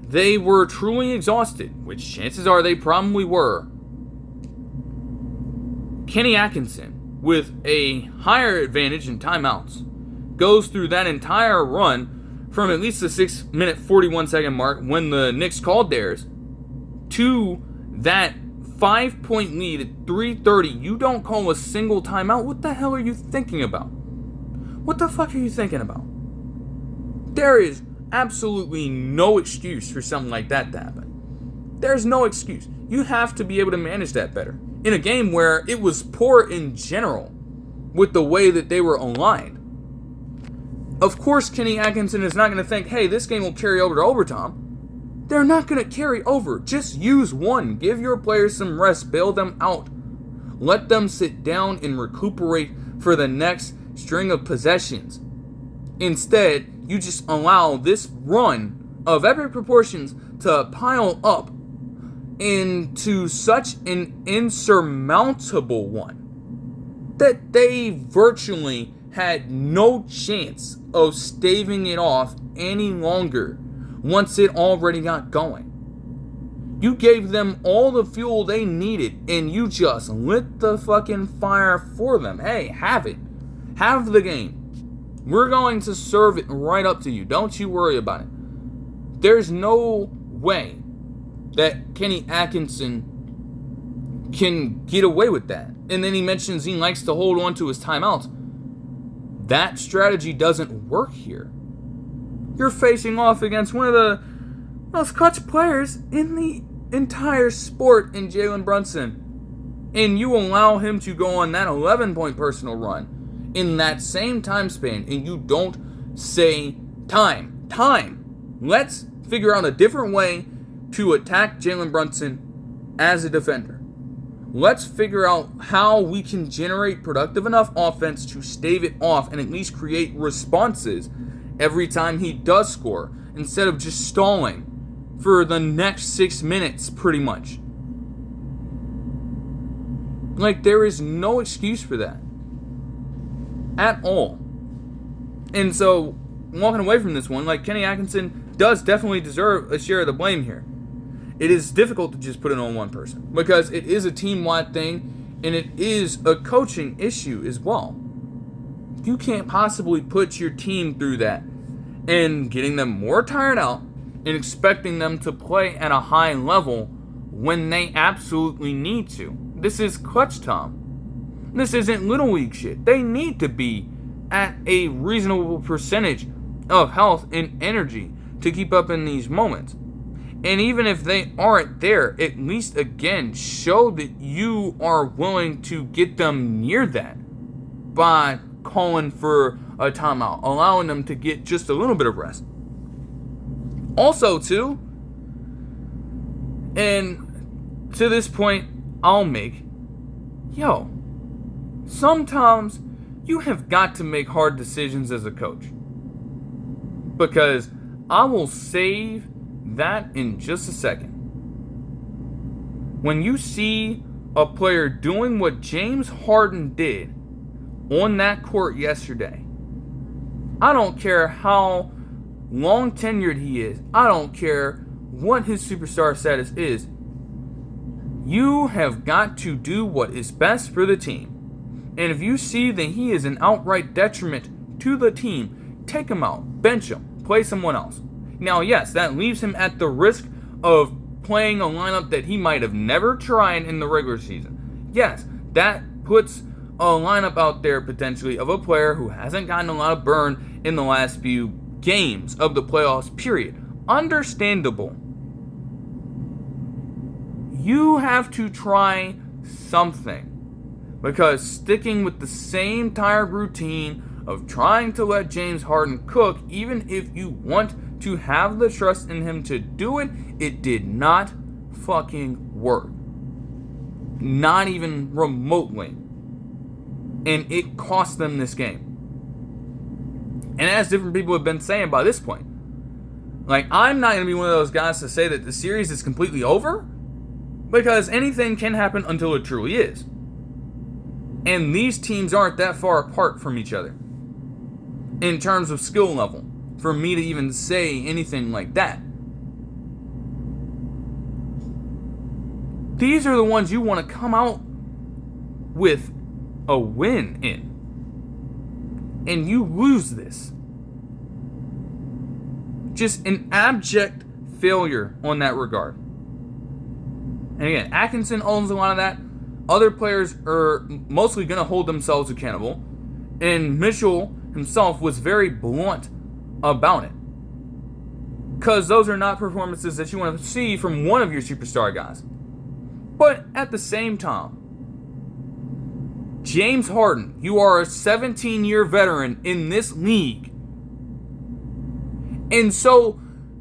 Speaker 1: they were truly exhausted, which chances are they probably were, Kenny Atkinson, with a higher advantage in timeouts, goes through that entire run from at least the 6-minute 41-second mark when the Knicks called theirs to that 5-point lead at 3:30. You don't call a single timeout. What the hell are you thinking about? What the fuck are you thinking about? There is absolutely no excuse for something like that to happen. There's no excuse. You have to be able to manage that better. In a game where it was poor in general with the way that they were aligned. Of course, Kenny Atkinson is not going to think, hey, this game will carry over to overtime. they're not going to carry over. Just use one. Give your players some rest. Bail them out. Let them sit down and recuperate for the next string of possessions. Instead, you just allow this run of epic proportions to pile up into such an insurmountable one that they virtually had no chance of staving it off any longer once it already got going. You gave them all the fuel they needed and you just lit the fucking fire for them. Hey, have it. Have the game. We're going to serve it right up to you. Don't you worry about it. There's no way that Kenny Atkinson can get away with that. And then he mentions he likes to hold on to his timeouts. That strategy doesn't work here. You're facing off against one of the most clutch players in the entire sport in Jalen Brunson. And you allow him to go on that 11-point personal run in that same time span, and you don't say time. Let's figure out a different way to attack Jalen Brunson as a defender. Let's figure out how we can generate productive enough offense to stave it off and at least create responses every time he does score, instead of just stalling for the next 6 minutes, pretty much. Like, there is no excuse for that at all. And so, walking away from this one, like, Kenny Atkinson does definitely deserve a share of the blame here. It is difficult to just put it on one person because it is a team-wide thing and it is a coaching issue as well. You can't possibly put your team through that and getting them more tired out and expecting them to play at a high level when they absolutely need to. This is clutch time. This isn't little league shit. They need to be at a reasonable percentage of health and energy to keep up in these moments. And even if they aren't there, at least again show that you are willing to get them near that by calling for a timeout, allowing them to get just a little bit of rest. Also, too, and to this point, I'll make, sometimes you have got to make hard decisions as a coach. Because I will save that in just a second. When you see a player doing what James Harden did on that court yesterday, I don't care how long tenured he is, I don't care what his superstar status is, you have got to do what is best for the team. And if you see that he is an outright detriment to the team, take him out, bench him, play someone else. Now, yes, that leaves him at the risk of playing a lineup that he might have never tried in the regular season. Yes, that puts a lineup out there potentially of a player who hasn't gotten a lot of burn in the last few games of the playoffs, period. Understandable. You have to try something. Because sticking with the same tired routine of trying to let James Harden cook, even if you want to have the trust in him to do it, it did not fucking work. Not even remotely. And it cost them this game. And as different people have been saying by this point, like, I'm not going to be one of those guys to say that the series is completely over, because anything can happen until it truly is. And these teams aren't that far apart from each other in terms of skill level for me to even say anything like that. These are the ones you want to come out with a win in. And you lose this. Just an abject failure on that regard. And again, Atkinson owns a lot of that. Other players are mostly going to hold themselves accountable. And Mitchell himself was very blunt about it. Because those are not performances that you want to see from one of your superstar guys. But at the same time, James Harden, you are a 17-year veteran in this league. And so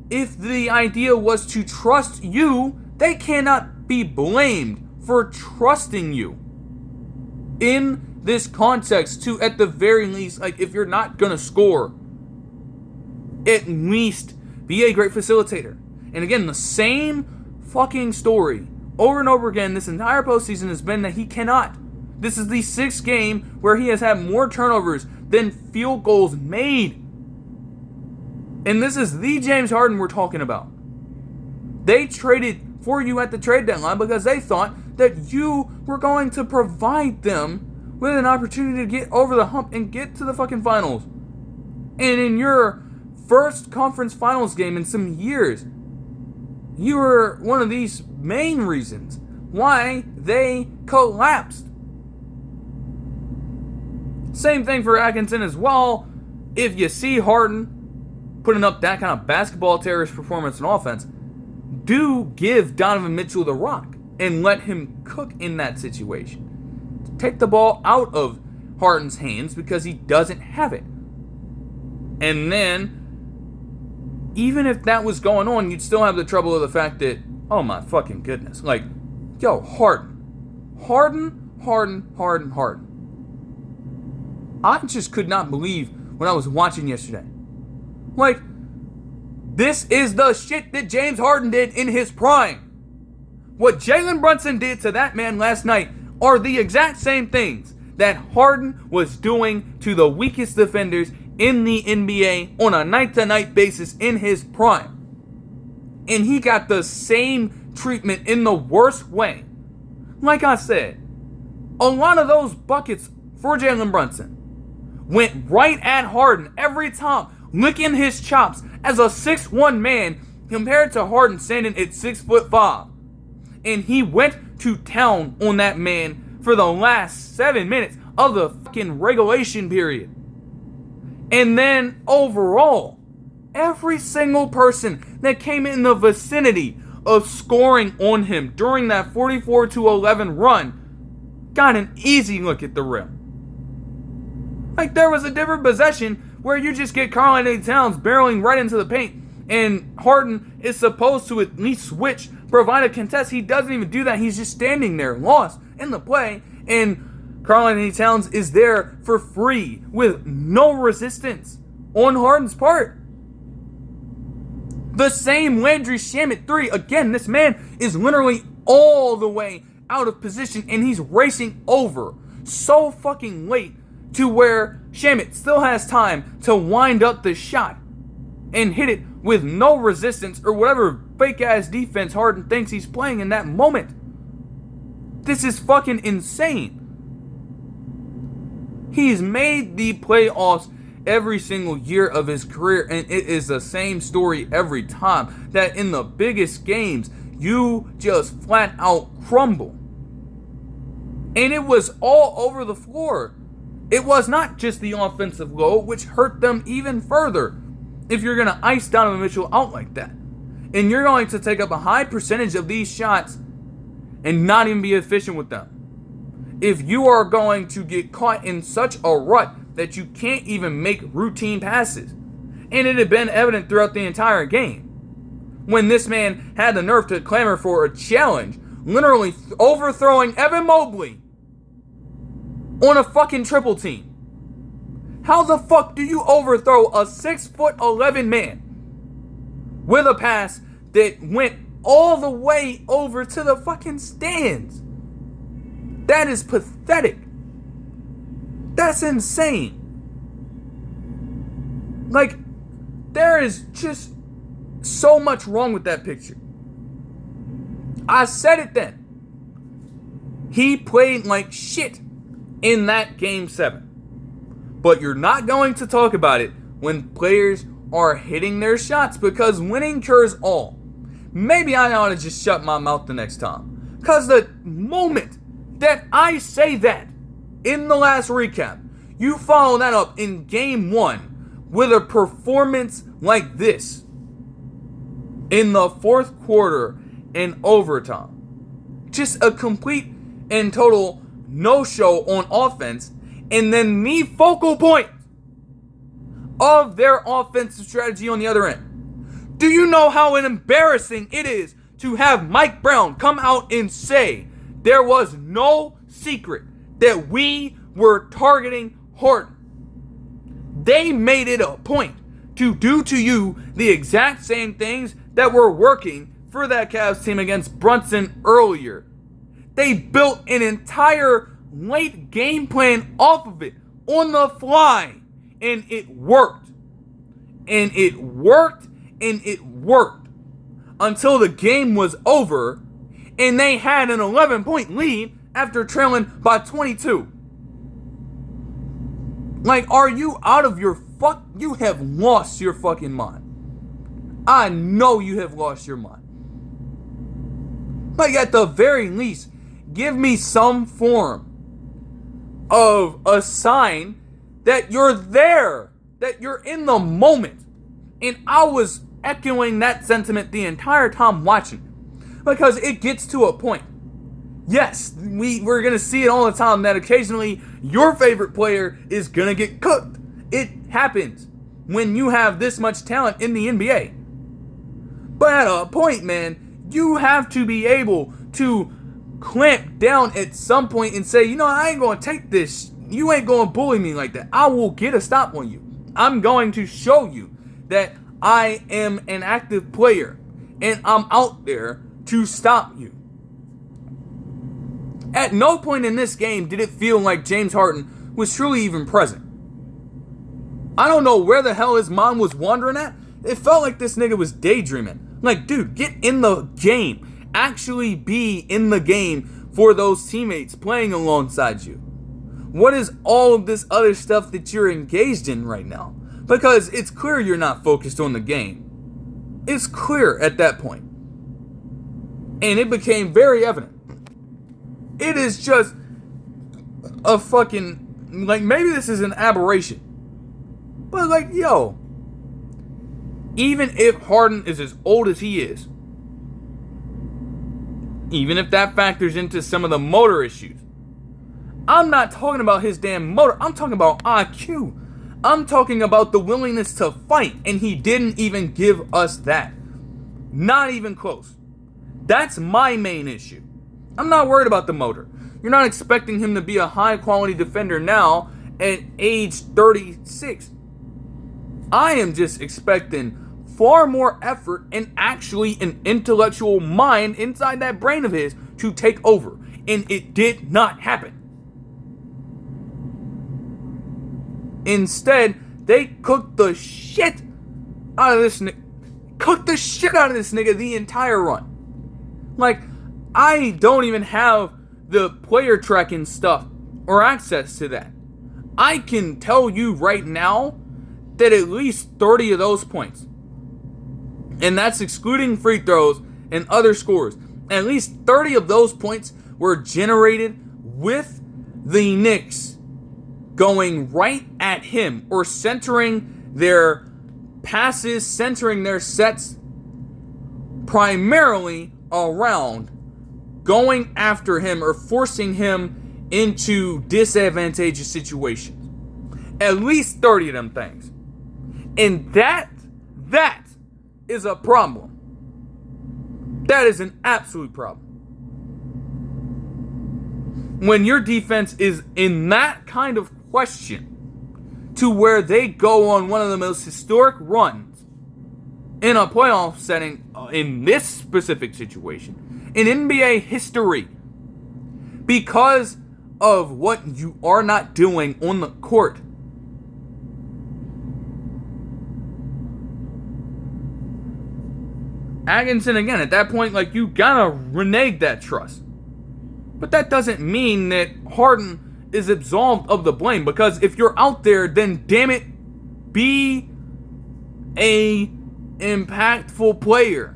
Speaker 1: if the idea was to trust you, they cannot be blamed for trusting you. In this context, to at the very least, like, if you're not gonna score, at least be a great facilitator. And again, the same fucking story over and over again this entire postseason has been that he cannot. This is the 6th game where he has had more turnovers than field goals made. And this is the James Harden we're talking about. They traded for you at the trade deadline because they thought that you were going to provide them with an opportunity to get over the hump and get to the fucking finals. And in your first conference finals game in some years, you were one of these main reasons why they collapsed. Same thing for Atkinson as well. If you see Harden putting up that kind of basketball terrorist performance in offense, do give Donovan Mitchell the rock and let him cook in that situation. Take the ball out of Harden's hands because he doesn't have it. And then, even if that was going on, you'd still have the trouble of the fact that, oh my fucking goodness, like, yo, Harden. I just could not believe when I was watching yesterday. Like, this is the shit that James Harden did in his prime. What Jalen Brunson did to that man last night are the exact same things that Harden was doing to the weakest defenders in the NBA on a night-to-night basis in his prime. And he got the same treatment in the worst way. Like I said, a lot of those buckets for Jalen Brunson went right at Harden every time, licking his chops as a 6'1" man compared to Harden standing at 6'5". And he went to town on that man for the last 7 minutes of the fucking regulation period. And then overall, every single person that came in the vicinity of scoring on him during that 44-11 run got an easy look at the rim. Like, there was a different possession where you just get Karl-Anthony Towns barreling right into the paint, and Harden is supposed to at least switch, provide a contest. He doesn't even do that. He's just standing there, lost in the play, and Karl-Anthony Towns is there for free with no resistance on Harden's part. The same Landry Shamet 3. Again, this man is literally all the way out of position, and he's racing over so fucking late to where Shamet still has time to wind up the shot and hit it with no resistance or whatever fake-ass defense Harden thinks he's playing in that moment. This is fucking insane. He's made the playoffs every single year of his career, and it is the same story every time, that in the biggest games, you just flat out crumble. And it was all over the floor. It was not just the offensive load, which hurt them even further. If you're going to ice Donovan Mitchell out like that, and you're going to take up a high percentage of these shots and not even be efficient with them. If you are going to get caught in such a rut that you can't even make routine passes. And it had been evident throughout the entire game. When this man had the nerve to clamor for a challenge, literally overthrowing Evan Mobley on a fucking triple team. How the fuck do you overthrow a 6'11" man with a pass that went all the way over to the fucking stands? That is pathetic. That's insane. Like, there is just so much wrong with that picture. I said it then. He played like shit in that Game 7. But you're not going to talk about it when players are hitting their shots, because winning cures all. Maybe I ought to just shut my mouth the next time. Because the moment that I say that in the last recap, you follow that up in Game 1 with a performance like this in the fourth quarter and overtime. Just a complete and total no-show on offense, and then the focal point of their offensive strategy on the other end. Do you know how embarrassing it is to have Mike Brown come out and say there was no secret that we were targeting Harden? They made it a point to do to you the exact same things that were working for that Cavs team against Brunson earlier. They built an entire late game plan off of it on the fly, and it worked. And it worked, and it worked until the game was over and they had an 11-point lead after trailing by 22. Like, are you out of your you have lost your fucking mind. I know you have lost your mind. Like, at the very least, give me some form of a sign that you're there, that you're in the moment. And I was echoing that sentiment the entire time watching, because it gets to a point. Yes, we're going to see it all the time that occasionally your favorite player is going to get cooked. It happens when you have this much talent in the NBA. But at a point, man, you have to be able to clamp down at some point and say, you know, I ain't going to take this. You ain't going to bully me like that. I will get a stop on you. I'm going to show you that I am an active player and I'm out there to stop you. At no point in this game did it feel like James Harden was truly even present. I don't know where the hell his mind was wandering at. It felt like this nigga was daydreaming. Like, dude, get in the game. Actually be in the game for those teammates playing alongside you. What is all of this other stuff that you're engaged in right now? Because it's clear you're not focused on the game. It's clear at that point. And it became very evident. It is just a fucking, like, maybe this is an aberration. But, like, yo, even if Harden is as old as he is, even if that factors into some of the motor issues, I'm not talking about his damn motor. I'm talking about IQ. I'm talking about the willingness to fight, and he didn't even give us that. Not even close. That's my main issue. I'm not worried about the motor. You're not expecting him to be a high-quality defender now at age 36. I am just expecting far more effort and actually an intellectual mind inside that brain of his to take over. And it did not happen. Instead, they cooked the shit out of this nigga. Cooked the shit out of this nigga the entire run. Like, I don't even have the player tracking stuff or access to that. I can tell you right now that at least 30 of those points, and that's excluding free throws and other scores, at least 30 of those points were generated with the Knicks going right at him or centering their passes, centering their sets primarily around going after him or forcing him into disadvantageous situations. At least 30 of them things. And that is a problem. That is an absolute problem. When your defense is in that kind of question to where they go on one of the most historic runs in a playoff setting in this specific situation in NBA history because of what you are not doing on the court. Atkinson, again, at that point, like, you gotta renege that trust. But that doesn't mean that Harden is absolved of the blame, because if you're out there, then damn it, be a impactful player.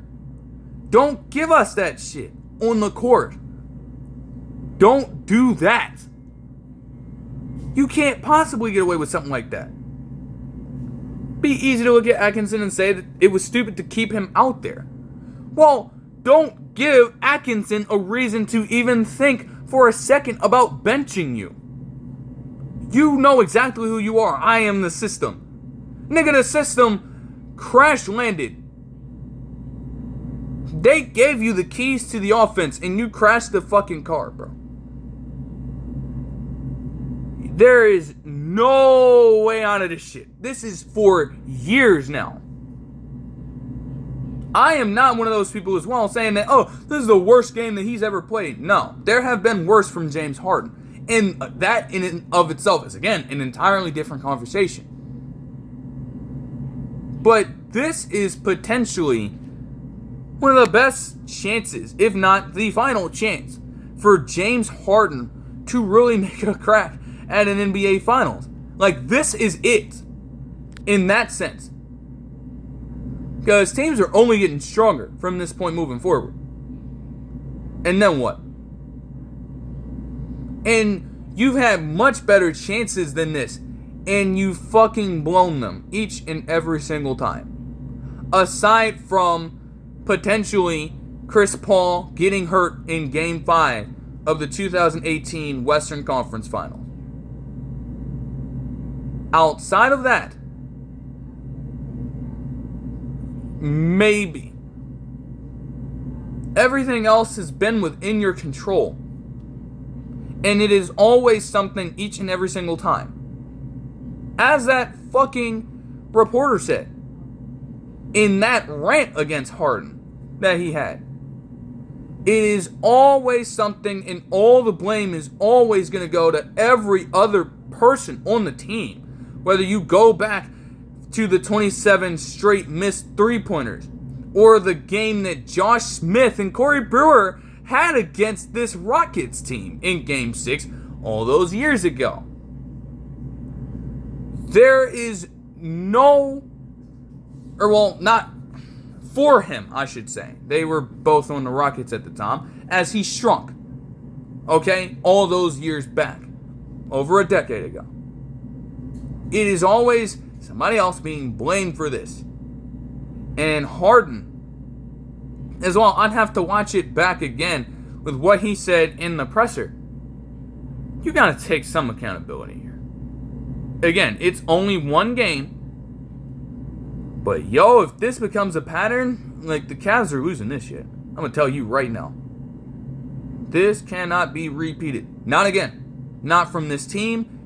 Speaker 1: Don't give us that shit on the court. Don't do that. You can't possibly get away with something like that. Be easy to look at Atkinson and say that it was stupid to keep him out there. Well, don't give Atkinson a reason to even think for a second about benching you. You know exactly who you are. I am the system. Nigga, the system crash landed They gave you the keys to the offense and you crashed the fucking car, bro. There is no way out of this shit. This is for years now. I am not one of those people as well saying that, oh, this is the worst game that he's ever played. No, there have been worse from James Harden. And that in and of itself is, again, an entirely different conversation. But this is potentially one of the best chances, if not the final chance, for James Harden to really make a crack at an NBA Finals. Like, this is it in that sense. Because teams are only getting stronger from this point moving forward. And then what? And you've had much better chances than this, and you've fucking blown them each and every single time. Aside from potentially Chris Paul getting hurt in Game 5 of the 2018 Western Conference Finals. Outside of that, maybe. Everything else has been within your control. And it is always something each and every single time. As that fucking reporter said in that rant against Harden that he had. It is always something, and all the blame is always going to go to every other person on the team. Whether you go back to the 27 straight missed three-pointers, or the game that Josh Smith and Corey Brewer had against this Rockets team in Game 6 all those years ago. There is no, or well, not for him, I should say. They were both on the Rockets at the time, as he shrunk. Okay? All those years back. Over a decade ago. It is always somebody else being blamed for this. And Harden, as well, I'd have to watch it back again with what he said in the presser. You gotta take some accountability here. Again, it's only one game. But yo, if this becomes a pattern, like the Cavs are losing this shit. I'm gonna tell you right now. This cannot be repeated. Not again. Not from this team.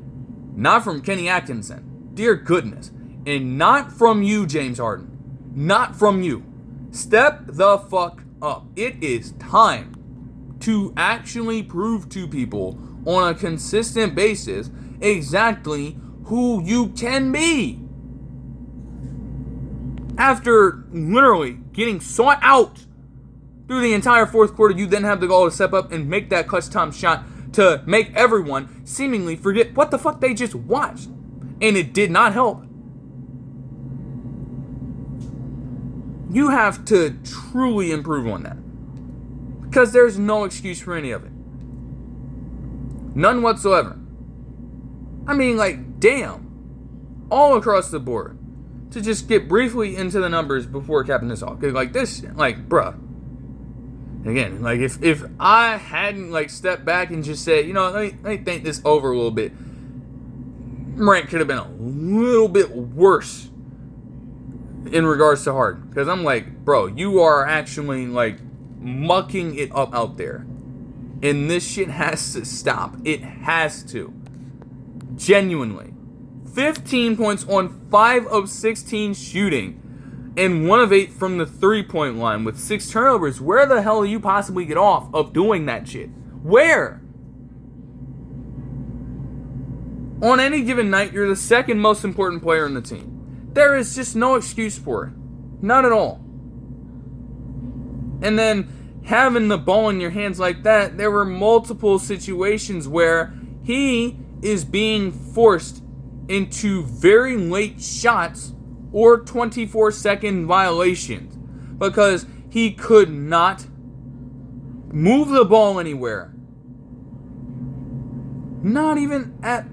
Speaker 1: Not from Kenny Atkinson. Dear goodness. And not from you, James Harden. Not from you. Step the fuck up. It is time to actually prove to people on a consistent basis exactly who you can be. After literally getting sought out through the entire fourth quarter, you then have the goal to step up and make that clutch time shot to make everyone seemingly forget what the fuck they just watched. And it did not help. You have to truly improve on that. Because there's no excuse for any of it. None whatsoever. I mean, like, damn. All across the board. To just get briefly into the numbers before capping this off. Like, this, like, bruh. Again, like, if I hadn't, like, stepped back and just said, you know, let me think this over a little bit. Rant could have been a little bit worse in regards to Harden. Because I'm like, bro, you are actually, like, mucking it up out there. And this shit has to stop. It has to. Genuinely. 15 points on 5 of 16 shooting. And 1 of 8 from the 3-point line with 6 turnovers. Where the hell do you possibly get off of doing that shit? Where? On any given night, you're the second most important player in the team. There is just no excuse for it. Not at all. And then having the ball in your hands like that, there were multiple situations where he is being forced into very late shots or 24-second violations because he could not move the ball anywhere. Not even at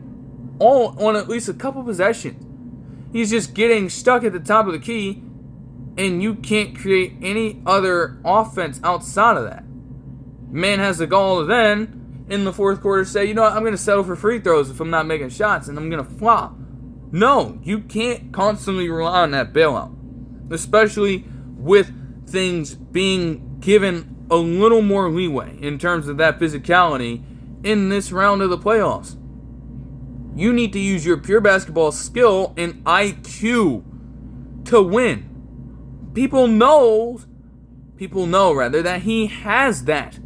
Speaker 1: all on at least a couple possessions. He's just getting stuck at the top of the key, and you can't create any other offense outside of that. Man has the gall to then, in the fourth quarter, say, you know what, I'm going to settle for free throws if I'm not making shots, and I'm going to flop. No, you can't constantly rely on that bailout. Especially with things being given a little more leeway in terms of that physicality in this round of the playoffs. You need to use your pure basketball skill and IQ to win. People know that he has that.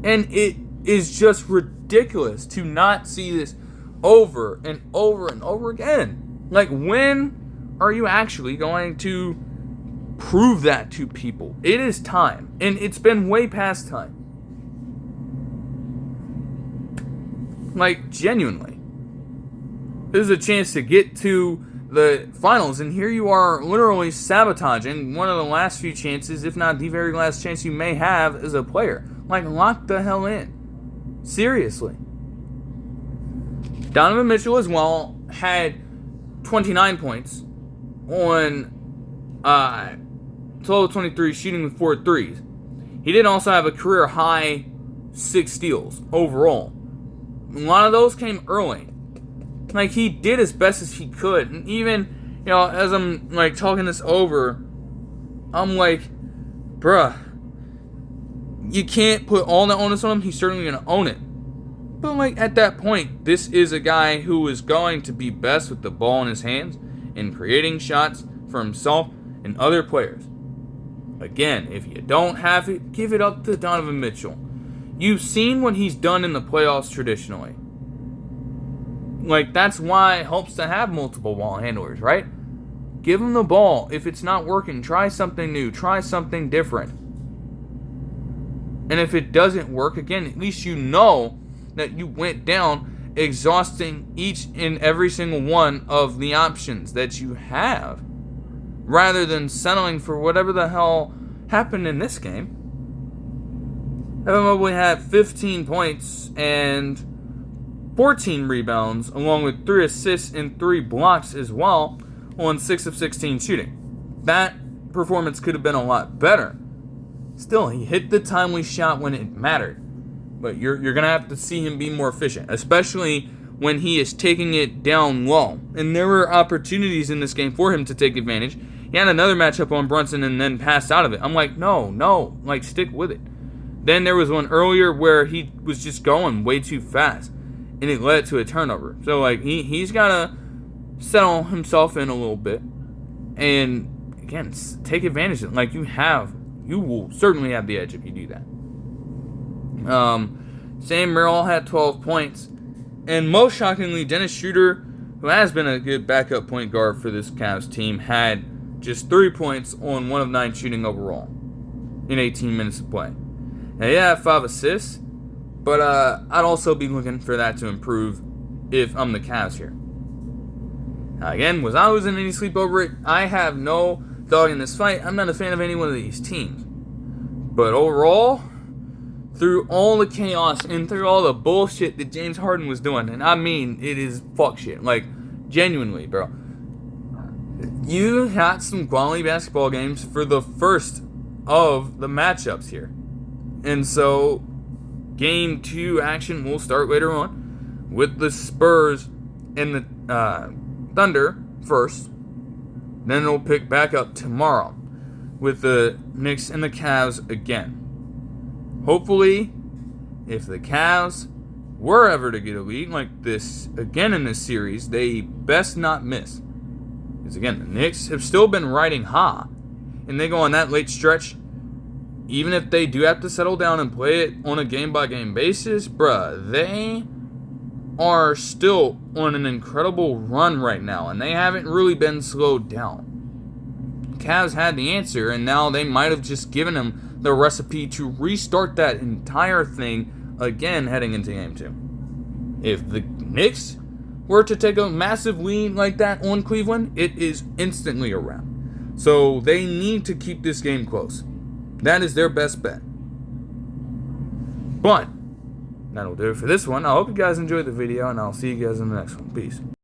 Speaker 1: And it is just ridiculous to not see this over and over and over again. Like, when are you actually going to prove that to people? It is time. And it's been way past time. Like, genuinely. This is a chance to get to the finals, and here you are literally sabotaging one of the last few chances, if not the very last chance you may have as a player. Like, lock the hell in. Seriously. Donovan Mitchell as well had 29 points on 12 of 23 shooting with 4 threes. He did also have a career high 6 steals overall. A lot of those came early. Like, he did as best as he could. And even, as I'm, like, talking this over, I'm like, bruh, you can't put all the onus on him. He's certainly going to own it. But, like, at that point, this is a guy who is going to be best with the ball in his hands and creating shots for himself and other players. Again, if you don't have it, give it up to Donovan Mitchell. You've seen what he's done in the playoffs traditionally. Like, that's why it helps to have multiple ball handlers, right? Give him the ball. If it's not working, try something new. Try something different. And if it doesn't work, again, at least you know that you went down exhausting each and every single one of the options that you have, rather than settling for whatever the hell happened in this game. Evan Mobley had 15 points and 14 rebounds, along with 3 assists and 3 blocks as well, on 6 of 16 shooting. That performance could have been a lot better. Still, he hit the timely shot when it mattered. But you're going to have to see him be more efficient, especially when he is taking it down low. And there were opportunities in this game for him to take advantage. He had another matchup on Brunson and then passed out of it. I'm like, no, like, stick with it. Then there was one earlier where he was just going way too fast, and it led to a turnover. So, like, he's got to settle himself in a little bit and, again, take advantage of it. Like, you will certainly have the edge if you do that. Sam Merrill had 12 points. And most shockingly, Dennis Schroeder, who has been a good backup point guard for this Cavs team, had just 3 points on 1 of 9 shooting overall in 18 minutes of play. Now, he had 5 assists, but I'd also be looking for that to improve if I'm the Cavs here. Again, was I losing any sleep over it? I have no dog in this fight. I'm not a fan of any one of these teams. But overall, through all the chaos and through all the bullshit that James Harden was doing, and I mean, it is fuck shit. Like, genuinely, bro. You had some quality basketball games for the first of the matchups here. And so, Game 2 action will start later on with the Spurs and the Thunder first. Then it'll pick back up tomorrow with the Knicks and the Cavs again. Hopefully, if the Cavs were ever to get a lead like this again in this series, they best not miss. Because again, the Knicks have still been riding high. And they go on that late stretch, even if they do have to settle down and play it on a game-by-game basis, bruh, they are still on an incredible run right now, and they haven't really been slowed down. Cavs had the answer, and now they might have just given them the recipe to restart that entire thing again heading into Game 2. If the Knicks were to take a massive lead like that on Cleveland, it is instantly a wrap. So they need to keep this game close. That is their best bet. But that'll do it for this one. I hope you guys enjoyed the video, and I'll see you guys in the next one. Peace.